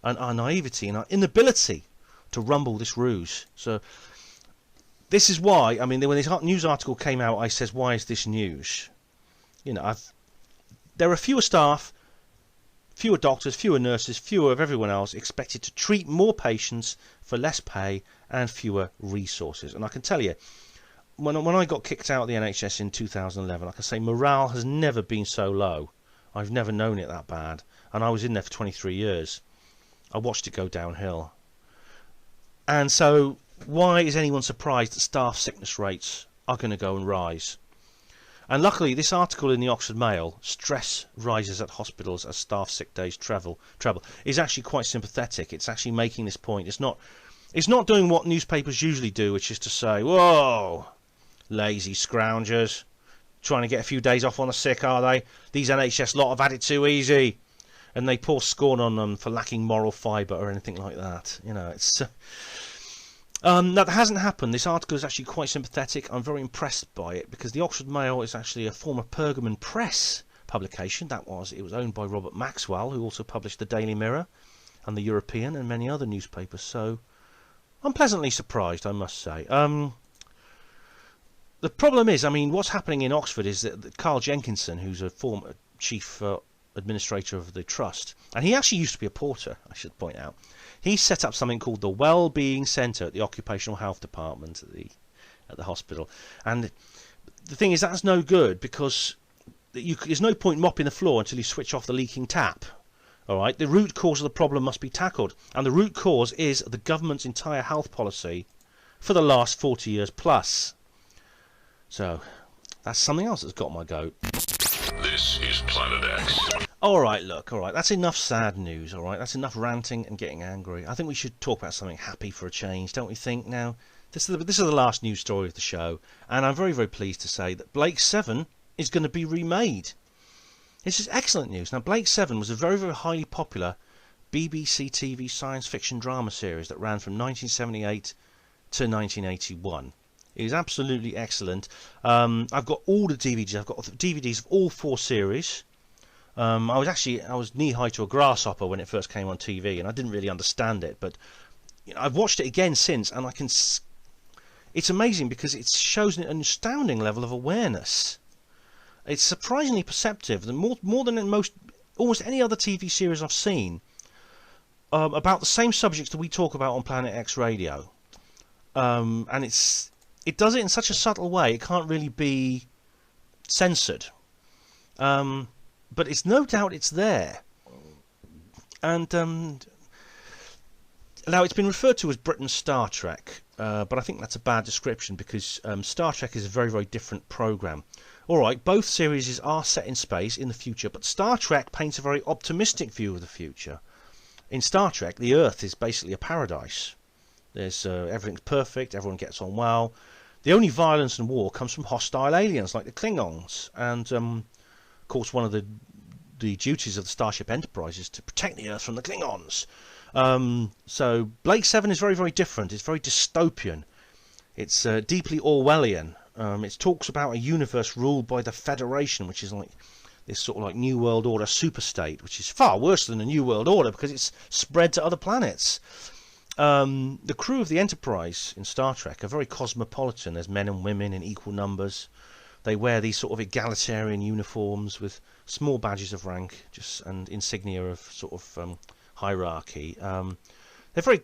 and our naivety and our inability to rumble this ruse. So this is why, I mean, when this news article came out, I says, why is this news? There are fewer staff, fewer doctors, fewer nurses, fewer of everyone else expected to treat more patients for less pay and fewer resources. And I can tell you, when I got kicked out of the NHS in 2011, like I say, morale has never been so low. I've never known it that bad. And I was in there for 23 years. I watched it go downhill. And so, why is anyone surprised that staff sickness rates are going to go and rise? And luckily, this article in the Oxford Mail, Stress Rises at Hospitals as Staff Sick Days Treble, is actually quite sympathetic. It's actually making this point. It's not doing what newspapers usually do, which is to say, whoa, lazy scroungers, trying to get a few days off on the sick, are they? These NHS lot have had it too easy. And they pour scorn on them for lacking moral fibre or anything like that. It's... that hasn't happened. This article is actually quite sympathetic. I'm very impressed by it, because the Oxford Mail is actually a former Pergamon Press publication. It was owned by Robert Maxwell, who also published the Daily Mirror and the European and many other newspapers. So I'm pleasantly surprised, I must say. The problem is, I mean, what's happening in Oxford is that Carl Jenkinson, who's a former chief administrator of the trust, and he actually used to be a porter, I should point out, he set up something called the Wellbeing Centre at the Occupational Health Department at the hospital. And the thing is, that's no good, because there's no point mopping the floor until you switch off the leaking tap. All right, the root cause of the problem must be tackled, and the root cause is the government's entire health policy for the last 40 years plus. So, that's something else that's got my goat. This is Planet X. Alright, that's enough sad news, alright? That's enough ranting and getting angry. I think we should talk about something happy for a change, don't we think now? This is the last news story of the show, and I'm very, very pleased to say that Blake 7 is going to be remade. This is excellent news. Now, Blake 7 was a very, very highly popular BBC TV science fiction drama series that ran from 1978 to 1981. It is absolutely excellent. I've got all the DVDs. I've got DVDs of all 4 series. I was knee high to a grasshopper when it first came on TV, and I didn't really understand it. But I've watched it again since, and it's amazing because it shows an astounding level of awareness. It's surprisingly perceptive, more than in almost any other TV series I've seen, about the same subjects that we talk about on Planet X Radio. And it does it in such a subtle way, it can't really be censored. But it's no doubt it's there. And now it's been referred to as Britain's Star Trek, but I think that's a bad description, because Star Trek is a very, very different programme. Alright, both series are set in space in the future, but Star Trek paints a very optimistic view of the future. In Star Trek, the Earth is basically a paradise. There's everything's perfect, everyone gets on well. The only violence and war comes from hostile aliens like the Klingons. And, of course, one of the duties of the Starship Enterprise is to protect the Earth from the Klingons. So Blake 7 is very, very different. It's very dystopian. It's deeply Orwellian. It talks about a universe ruled by the Federation, which is like this sort of like New World Order superstate, which is far worse than the New World Order because it's spread to other planets. The crew of the Enterprise in Star Trek are very cosmopolitan. There's men and women in equal numbers. They wear these sort of egalitarian uniforms with small badges of rank, and insignia of sort of hierarchy. They're very,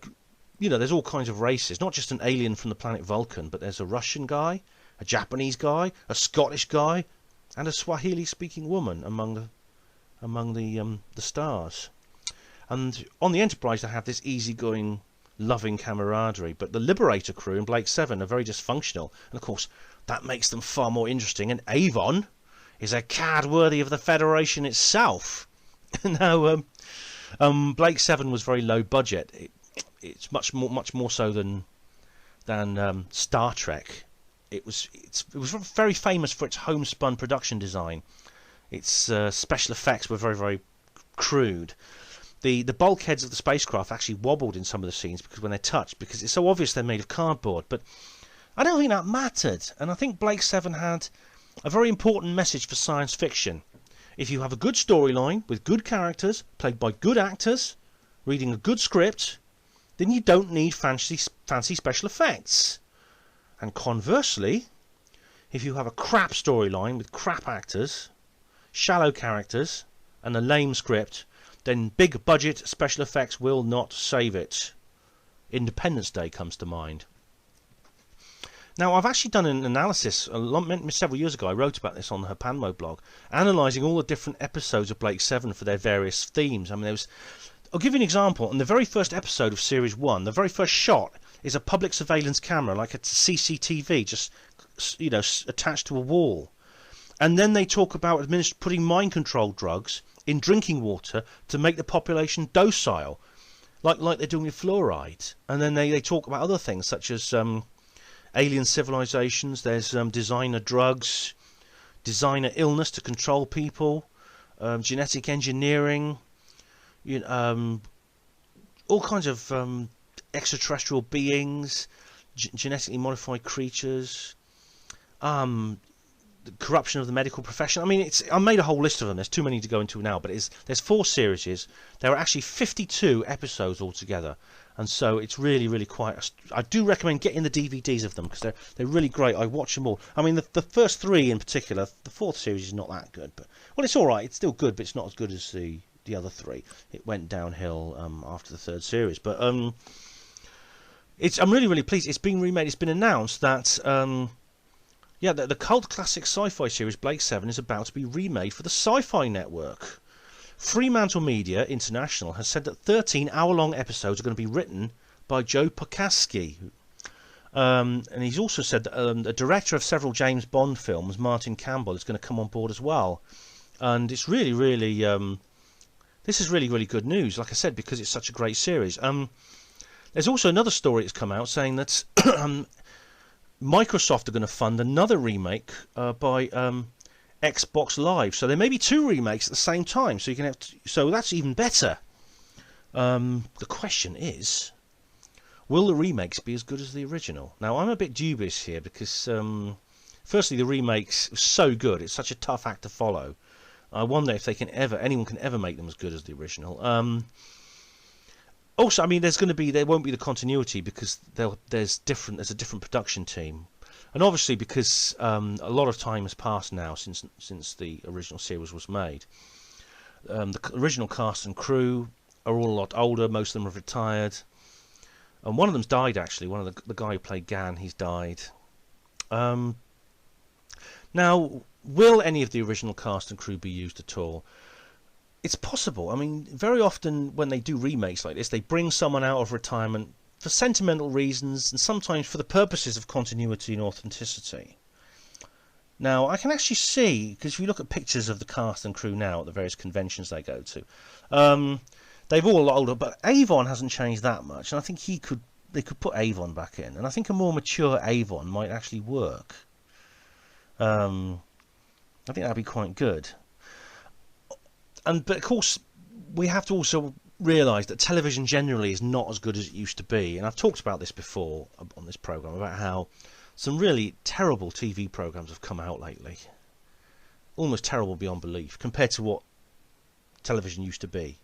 there's all kinds of races, not just an alien from the planet Vulcan, but there's a Russian guy, a Japanese guy, a Scottish guy, and a Swahili-speaking woman among the stars. And on the Enterprise, they have this easygoing, loving camaraderie, but the Liberator crew in Blake 7 are very dysfunctional, and of course that makes them far more interesting. And Avon is a cad worthy of the Federation itself. Now, Blake 7 was very low budget. It's much more so than Star Trek. It was very famous for its homespun production design. Its special effects were very, very crude. The bulkheads of the spacecraft actually wobbled in some of the scenes because when they're touched, because it's so obvious they're made of cardboard. But I don't think that mattered, and I think Blake 7 had a very important message for science fiction. If you have a good storyline with good characters played by good actors, reading a good script, then you don't need fancy special effects. And conversely, if you have a crap storyline with crap actors, shallow characters, and a lame script, then big budget special effects will not save it. Independence Day comes to mind. Now, I've actually done an analysis several years ago. I wrote about this on the Herpanmo blog, analysing all the different episodes of Blake 7 for their various themes. I mean, I'll give you an example. In the very first episode of Series 1, the very first shot is a public surveillance camera, like a CCTV, just attached to a wall. And then they talk about putting mind-controlled drugs in drinking water to make the population docile, like they're doing with fluoride. And then they talk about other things, such as alien civilizations. There's designer drugs, designer illness to control people, genetic engineering, all kinds of extraterrestrial beings, genetically modified creatures, the corruption of the medical profession. I mean, I made a whole list of them. There's too many to go into now, but there's 4 series. There are actually 52 episodes altogether, and so it's really, really quite. I do recommend getting the DVDs of them because they're really great. I watch them all. I mean, the first 3 in particular. The 4th series is not that good, but it's all right. It's still good, but it's not as good as the other 3. It went downhill after the 3rd series, but I'm really, really pleased. It's been remade. It's been announced that. The cult classic sci-fi series Blake 7 is about to be remade for the Sci-Fi Network. Fremantle Media International has said that 13 hour-long episodes are going to be written by Joe Pokaski. And he's also said that the director of several James Bond films, Martin Campbell, is going to come on board as well. And it's really, really... this is really, really good news, like I said, because it's such a great series. There's also another story that's come out saying that... Microsoft are going to fund another remake by Xbox Live, so there may be 2 remakes at the same time. So you can have, so that's even better. The question is, will the remakes be as good as the original? Now, I'm a bit dubious here because, firstly, the remakes are so good; it's such a tough act to follow. I wonder if anyone can ever make them as good as the original. Also, I mean, there won't be the continuity because there's a different production team, and obviously because a lot of time has passed now since the original series was made. The original cast and crew are all a lot older. Most of them have retired, and one of them's died actually. One of the guy who played Gan, he's died. Now, will any of the original cast and crew be used at all? It's possible. I mean, very often when they do remakes like this, they bring someone out of retirement for sentimental reasons and sometimes for the purposes of continuity and authenticity. Now, I can actually see, because if you look at pictures of the cast and crew now at the various conventions they go to, they've all a lot older, but Avon hasn't changed that much, and I think they could put Avon back in, and I think a more mature Avon might actually work. I think that'd be quite good. But of course, we have to also realise that television generally is not as good as it used to be. And I've talked about this before on this programme, about how some really terrible TV programmes have come out lately. Almost terrible beyond belief, compared to what television used to be.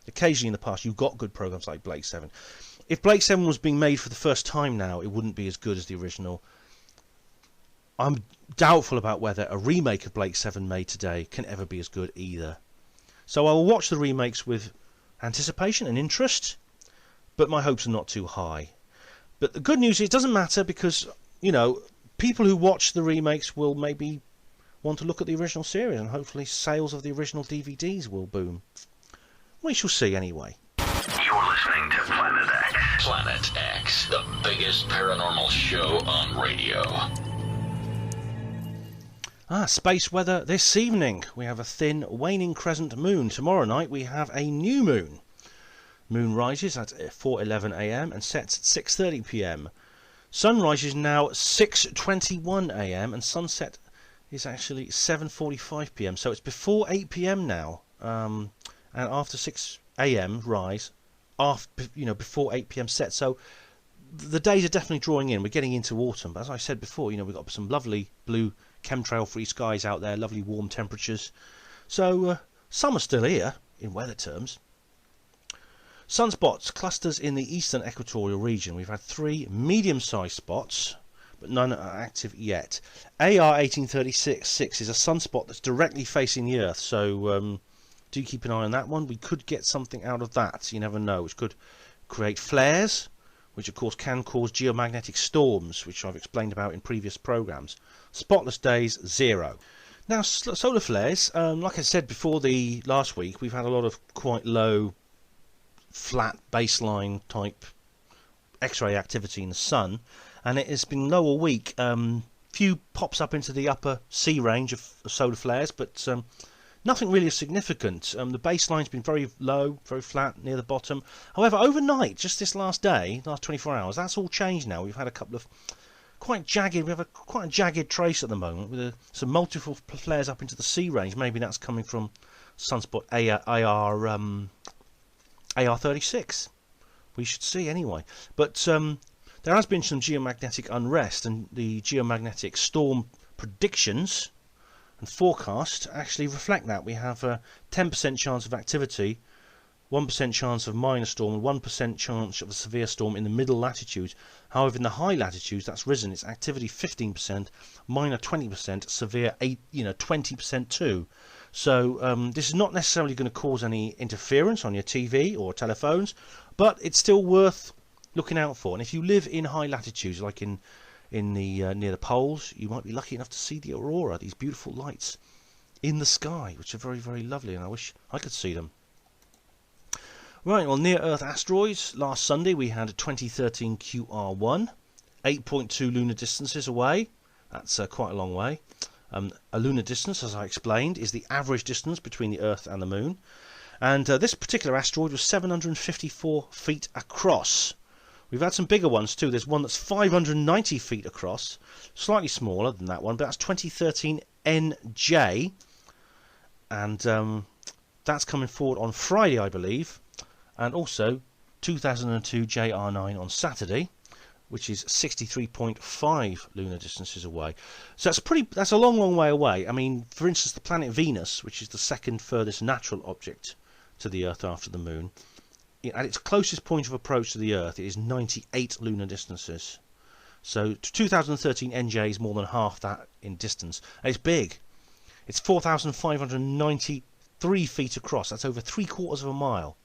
Occasionally in the past, you've got good programmes like Blake 7. If Blake 7 was being made for the first time now, it wouldn't be as good as the original. I'm doubtful about whether a remake of Blake 7 made today can ever be as good either. So I will watch the remakes with anticipation and interest, but my hopes are not too high. But the good news is it doesn't matter, because, you know, people who watch the remakes will maybe want to look at the original series, and hopefully sales of the original DVDs will boom. We shall see anyway. You're listening to Planet X. Planet X, the biggest paranormal show on radio. Space weather this evening. We have a thin, waning crescent moon. Tomorrow night we have a new moon. Moon rises at 4:11 a.m. and sets at 6:30 p.m. Sun rises now 6:21 a.m. and sunset is actually 7:45 p.m. So it's before 8 p.m. now, and after 6 a.m. rise, before 8 p.m. set. So the days are definitely drawing in. We're getting into autumn, but as I said before, we've got some lovely blue chemtrail-free skies out there, lovely warm temperatures. So summer's still here in weather terms. Sunspots, clusters in the eastern equatorial region. We've had 3 medium-sized spots, but none are active yet. AR 1836 is a sunspot that's directly facing the Earth, so do keep an eye on that one. We could get something out of that, you never know, which could create flares, which of course can cause geomagnetic storms, which I've explained about in previous programs. Spotless days, 0. Now, solar flares, like I said before the last week, we've had a lot of quite low, flat baseline type X-ray activity in the sun, and it has been low all week. Few pops up into the upper C range of solar flares, but nothing really significant. The baseline's been very low, very flat near the bottom. However, overnight, just this last day, last 24 hours, that's all changed now. We've had a couple of quite a jagged trace at the moment, with some multiple flares up into the C range. Maybe that's coming from sunspot AR 36. We should see anyway. But there has been some geomagnetic unrest, and the geomagnetic storm predictions and forecast actually reflect that. We have a 10% chance of activity, 1% chance of minor storm, and 1% chance of a severe storm in the middle latitudes. However, in the high latitudes, that's risen. It's activity 15%, minor 20%, severe 20% too. So this is not necessarily going to cause any interference on your TV or telephones, but it's still worth looking out for. And if you live in high latitudes, like in the near the poles, you might be lucky enough to see the aurora, these beautiful lights in the sky, which are very, very lovely, and I wish I could see them. Right, well, near-Earth asteroids. Last Sunday we had a 2013 QR1, 8.2 lunar distances away. That's quite a long way. A lunar distance, as I explained, is the average distance between the Earth and the Moon. And this particular asteroid was 754 feet across. We've had some bigger ones too. There's one that's 590 feet across, slightly smaller than that one, but that's 2013 NJ. And that's coming forward on Friday, I believe. And also 2002 JR9 on Saturday, which is 63.5 lunar distances away. So that's a long, long way away. I mean, for instance, the planet Venus, which is the second furthest natural object to the Earth after the Moon, at its closest point of approach to the Earth, it is 98 lunar distances. So 2013 NJ is more than half that in distance. And it's big. It's 4,593 feet across. That's over 3/4 of a mile.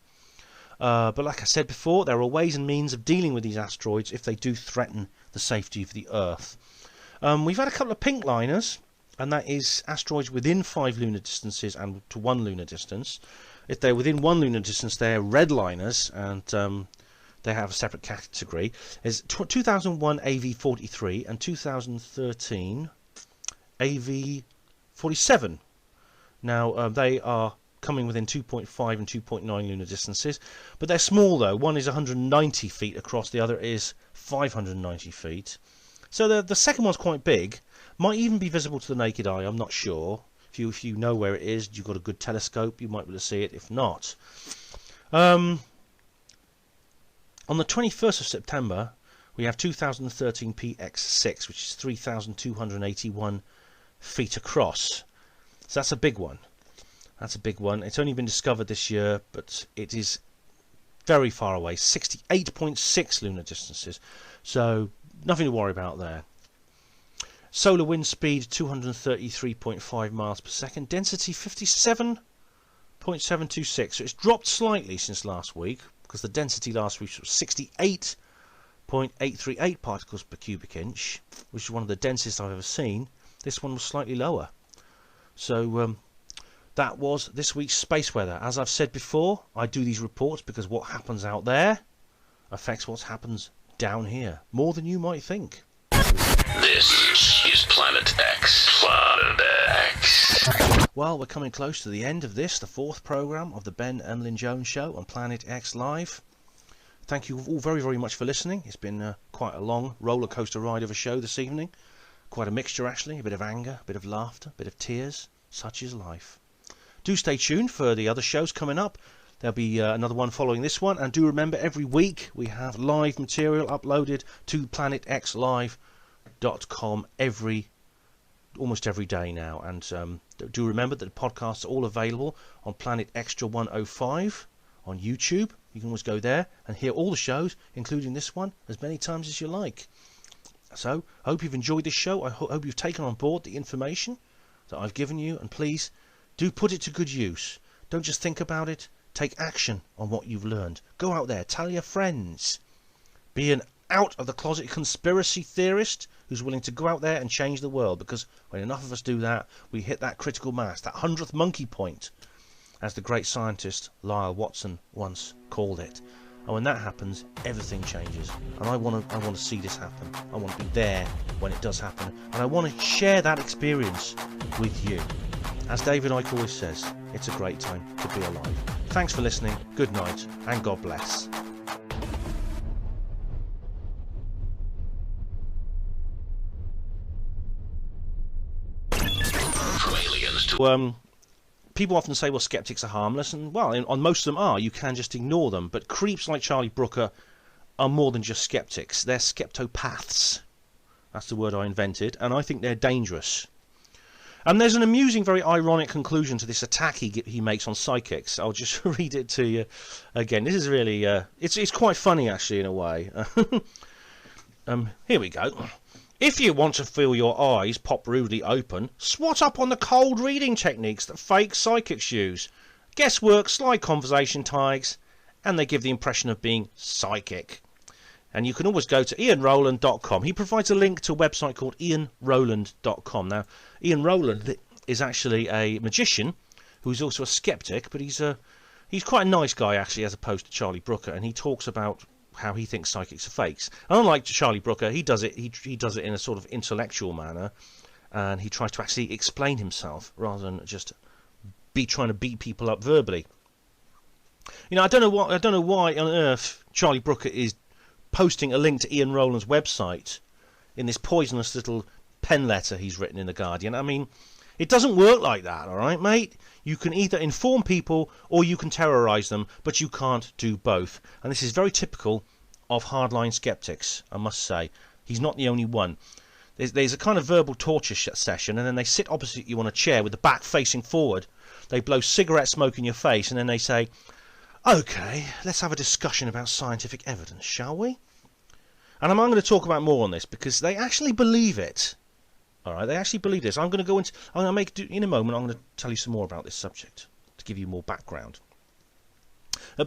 But like I said before, there are ways and means of dealing with these asteroids if they do threaten the safety of the Earth. We've had a couple of pink liners, and that is asteroids within 5 lunar distances and to 1 lunar distance. If they're within 1 lunar distance, they're red liners, and they have a separate category. There's 2001 AV43 and 2013 AV47. Now, they are coming within 2.5 and 2.9 lunar distances, but they're small though. One is 190 feet across, the other is 590 feet. So the second one's quite big, might even be visible to the naked eye, I'm not sure. If you know where it is, you've got a good telescope, you might be able to see it. If not, on the 21st of September we have 2013 PX6, which is 3,281 feet across. So that's a big one. That's a big one. It's only been discovered this year, but it is very far away, 68.6 lunar distances. So nothing to worry about there. Solar wind speed 233.5 miles per second. Density 57.726. So it's dropped slightly since last week, because the density last week was 68.838 particles per cubic inch, which is one of the densest I've ever seen. This one was slightly lower. So that was this week's space weather. As I've said before, I do these reports because what happens out there affects what happens down here, more than you might think. This is Planet X. Planet X. Well, we're coming close to the end of this, the 4th programme of the Ben Emlyn Jones Show on Planet X Live. Thank you all very, very much for listening. It's been quite a long roller coaster ride of a show this evening. Quite a mixture, actually. A bit of anger, a bit of laughter, a bit of tears. Such is life. Do stay tuned for the other shows coming up. There'll be another one following this one. And do remember, every week we have live material uploaded to planetxlive.com almost every day now. And do remember that the podcasts are all available on Planet Xtra 105 on YouTube. You can always go there and hear all the shows, including this one, as many times as you like. So, I hope you've enjoyed this show. I hope you've taken on board the information that I've given you. And please, do put it to good use. Don't just think about it. Take action on what you've learned. Go out there. Tell your friends. Be an out-of-the-closet conspiracy theorist who's willing to go out there and change the world. Because when enough of us do that, we hit that critical mass, that 100th monkey point, as the great scientist Lyle Watson once called it. And when that happens, everything changes. And I want to see this happen. I want to be there when it does happen. And I want to share that experience with you. As David Icke always says, it's a great time to be alive. Thanks for listening, good night, and God bless. People often say, well, skeptics are harmless, and well, on most of them are. You can just ignore them. But creeps like Charlie Brooker are more than just skeptics. They're skeptopaths. That's the word I invented, and I think they're dangerous. And there's an amusing, very ironic conclusion to this attack he makes on psychics. I'll just read it to you again. This is really, it's quite funny, actually, in a way. Here we go. If you want to feel your eyes pop rudely open, swat up on the cold reading techniques that fake psychics use. Guesswork, sly conversation tags, and they give the impression of being psychic. And you can always go to ianrowland.com. He provides a link to a website called ianrowland.com. Now, Ian Rowland is actually a magician who's also a skeptic, but he's quite a nice guy, actually, as opposed to Charlie Brooker, and he talks about how he thinks psychics are fakes. And unlike Charlie Brooker, he does it in a sort of intellectual manner, and he tries to actually explain himself rather than just trying to beat people up verbally. You know, I don't know why on earth Charlie Brooker is posting a link to Ian Rowland's website in this poisonous little pen letter he's written in The Guardian. I mean, it doesn't work like that, all right, mate? You can either inform people or you can terrorise them, but you can't do both. And this is very typical of hardline skeptics, I must say. He's not the only one. There's a kind of verbal torture session, and then they sit opposite you on a chair with the back facing forward. They blow cigarette smoke in your face, and then they say, OK, let's have a discussion about scientific evidence, shall we? And I'm going to talk about more on this, because they actually believe it. All right, they actually believe this. In a moment, I'm going to tell you some more about this subject to give you more background.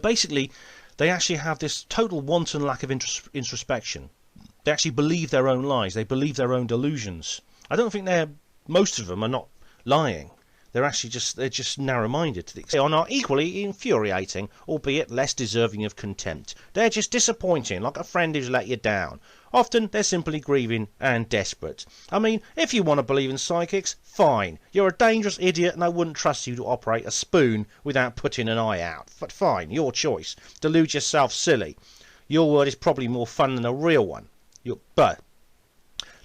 Basically, they actually have this total wanton lack of introspection. They actually believe their own lies. They believe their own delusions. I don't think most of them are not lying. They're just narrow-minded. They are not equally infuriating, albeit less deserving of contempt. They're just disappointing, like a friend who's let you down. Often they're simply grieving and desperate. I mean, if you want to believe in psychics, fine. You're a dangerous idiot and I wouldn't trust you to operate a spoon without putting an eye out. But fine, your choice. Delude yourself silly. Your word is probably more fun than a real one. But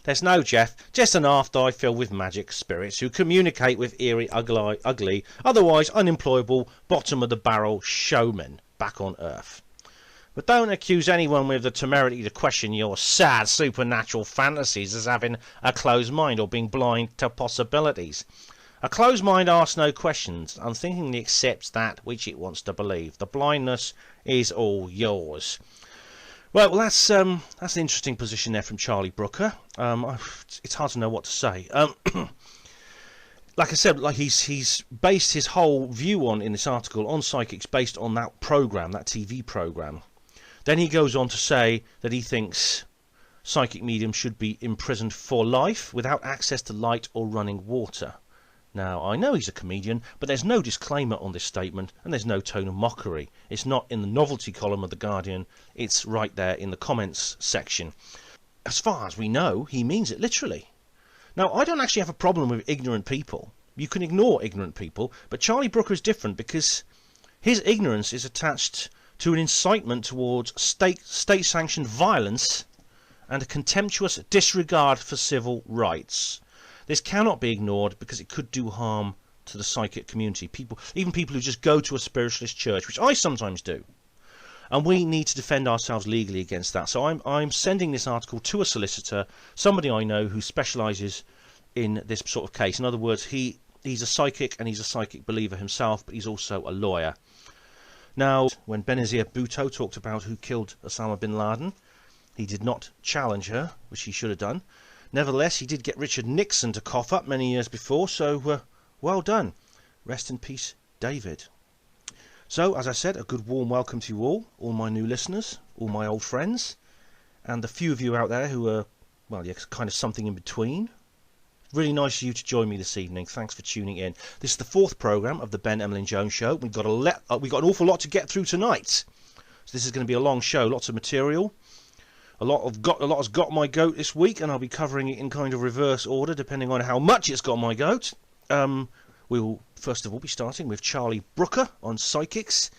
there's no Jeff, just an half-die filled with magic spirits who communicate with eerie, ugly, otherwise unemployable, bottom-of-the-barrel showmen back on Earth. But don't accuse anyone with the temerity to question your sad supernatural fantasies as having a closed mind or being blind to possibilities. A closed mind asks no questions, unthinkingly accepts that which it wants to believe. The blindness is all yours. Right, well, that's an interesting position there from Charlie Brooker. It's hard to know what to say. Like I said, like he's based his whole view in this article on psychics based on that program, that TV program. Then he goes on to say that he thinks psychic mediums should be imprisoned for life without access to light or running water. Now, I know he's a comedian, but there's no disclaimer on this statement, and there's no tone of mockery. It's not in the novelty column of The Guardian, it's right there in the comments section. As far as we know, he means it literally. Now, I don't actually have a problem with ignorant people. You can ignore ignorant people, but Charlie Brooker is different because his ignorance is attached to an incitement towards state-sanctioned violence and a contemptuous disregard for civil rights. This cannot be ignored because it could do harm to the psychic community. Even people who just go to a spiritualist church, which I sometimes do. And we need to defend ourselves legally against that. So I'm sending this article to a solicitor, somebody I know who specialises in this sort of case. In other words, he's a psychic and he's a psychic believer himself, but he's also a lawyer. Now, when Benazir Bhutto talked about who killed Osama bin Laden, he did not challenge her, which he should have done. Nevertheless, he did get Richard Nixon to cough up many years before, so well done. Rest in peace, David. So, as I said, a good warm welcome to you all my new listeners, all my old friends, and the few of you out there who are, well, yeah, kind of something in between. Really nice of you to join me this evening. Thanks for tuning in. This is the 4th programme of the Ben Emlyn Jones Show. We've got an awful lot to get through tonight. So this is going to be a long show, lots of material. A lot has got my goat this week, and I'll be covering it in kind of reverse order, depending on how much it's got my goat. We will first of all be starting with Charlie Brooker on psychics,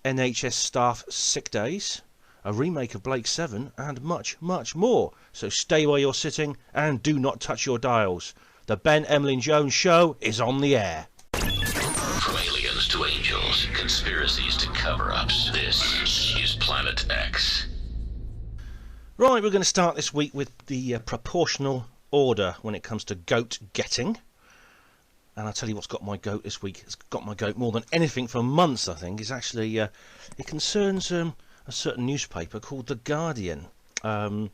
NHS staff sick days, a remake of Blake 7, and much, much more. So stay where you're sitting and do not touch your dials. The Ben Emlyn Jones Show is on the air. From aliens to angels, conspiracies to cover-ups, this is Planet X. Right, we're going to start this week with the proportional order when it comes to goat getting. And I'll tell you what's got my goat this week. It's got my goat more than anything for months, I think. It's actually, it concerns a certain newspaper called The Guardian. Now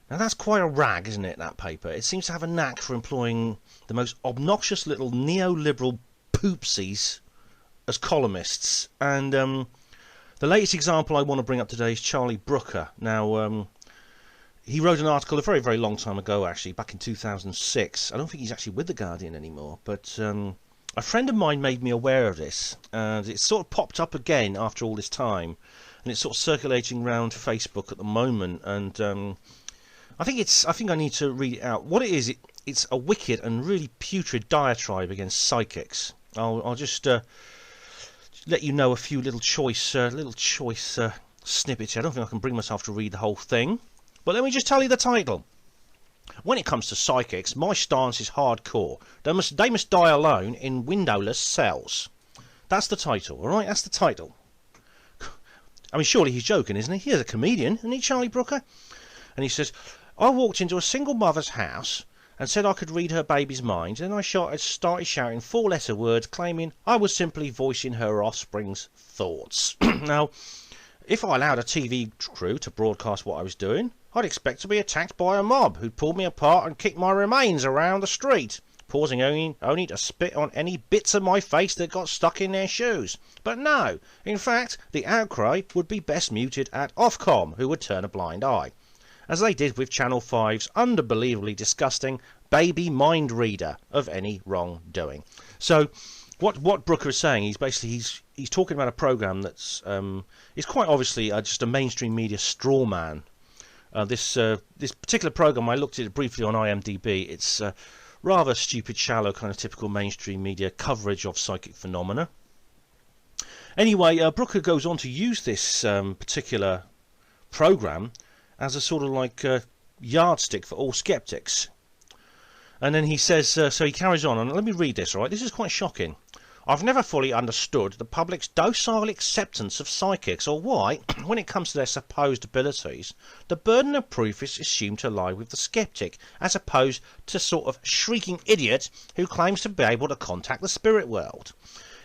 that's quite a rag, isn't it, that paper? It seems to have a knack for employing the most obnoxious little neoliberal poopsies as columnists. And the latest example I want to bring up today is Charlie Brooker. Now, he wrote an article a very, very long time ago, actually, back in 2006. I don't think he's actually with The Guardian anymore, but a friend of mine made me aware of this, and it's sort of popped up again after all this time, and it's sort of circulating around Facebook at the moment, and I think I need to read it out. What it is, it's a wicked and really putrid diatribe against psychics. I'll just let you know a few little choice snippets here. I don't think I can bring myself to read the whole thing. But let me just tell you the title. When it comes to psychics, my stance is hardcore. They must die alone in windowless cells. That's the title, alright? That's the title. I mean, surely he's joking, isn't he? He's a comedian, isn't he, Charlie Brooker? And he says, I walked into a single mother's house and said I could read her baby's mind, and I started shouting 4-letter words claiming I was simply voicing her offspring's thoughts. Now, if I allowed a TV crew to broadcast what I was doing, I'd expect to be attacked by a mob who'd pull me apart and kick my remains around the street, pausing only to spit on any bits of my face that got stuck in their shoes. But no, in fact, the outcry would be best muted at Ofcom, who would turn a blind eye, as they did with Channel 5's unbelievably disgusting baby mind reader of any wrongdoing. So, what Brooker is saying, he's talking about a program that's is quite obviously just a mainstream media straw man. This particular program, I looked at it briefly on IMDb. It's rather stupid, shallow, kind of typical mainstream media coverage of psychic phenomena. Anyway, Brooker goes on to use this particular program as a sort of like yardstick for all skeptics. And then he says, so he carries on, and let me read this, all right? This is quite shocking. I've never fully understood the public's docile acceptance of psychics, or why, when it comes to their supposed abilities, the burden of proof is assumed to lie with the skeptic, as opposed to sort of shrieking idiot who claims to be able to contact the spirit world.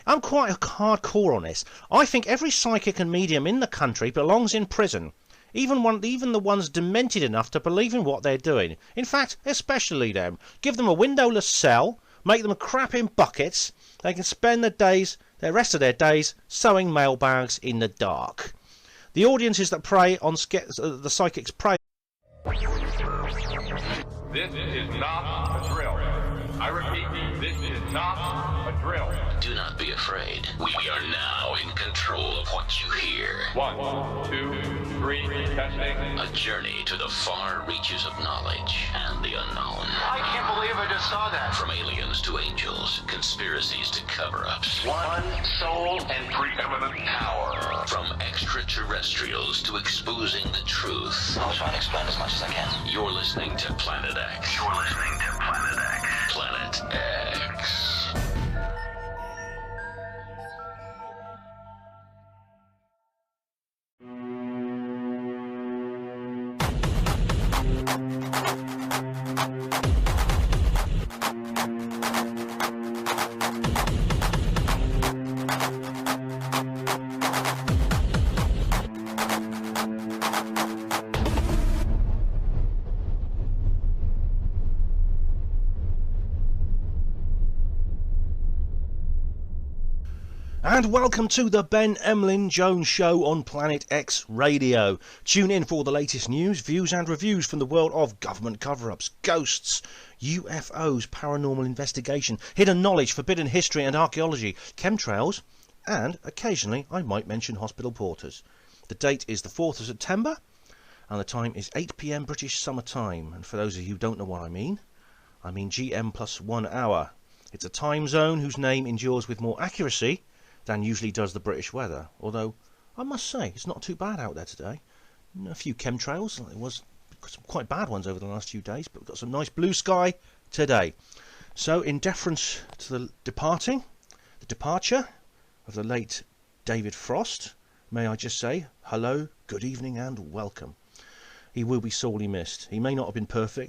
I'm quite hardcore on this. I think every psychic and medium in the country belongs in prison. Even the ones demented enough to believe in what they're doing. In fact, especially them. Give them a windowless cell, make them crap in buckets. They can spend the rest of their days sewing mailbags in the dark. The audiences that prey on the psychics prey. This is not a drill. I repeat, this is not a drill. Do not be afraid. We are now in control of what you hear. 1, 2, 3, testing. A journey to the far reaches of knowledge and the unknown. I can't believe I just saw that. From aliens to angels, conspiracies to cover-ups. One soul and preeminent power. From extraterrestrials to exposing the truth. I'll try to explain as much as I can. You're listening to Planet X. You're listening to Planet X. Planet X. And welcome to the Ben Emlyn Jones Show on Planet X Radio. Tune in for all the latest news, views and reviews from the world of government cover-ups, ghosts, UFOs, paranormal investigation, hidden knowledge, forbidden history and archaeology, chemtrails, and occasionally I might mention hospital porters. The date is the 4th of September and the time is 8 PM British Summer Time. And for those of you who don't know what I mean GM plus 1 hour. It's a time zone whose name endures with more accuracy than usually does the British weather, although I must say it's not too bad out there today. A few chemtrails, there was some quite bad ones over the last few days, but we've got some nice blue sky today. So in deference to the departure of the late David Frost, may I just say hello, good evening and welcome. He will be sorely missed. He may not have been perfect,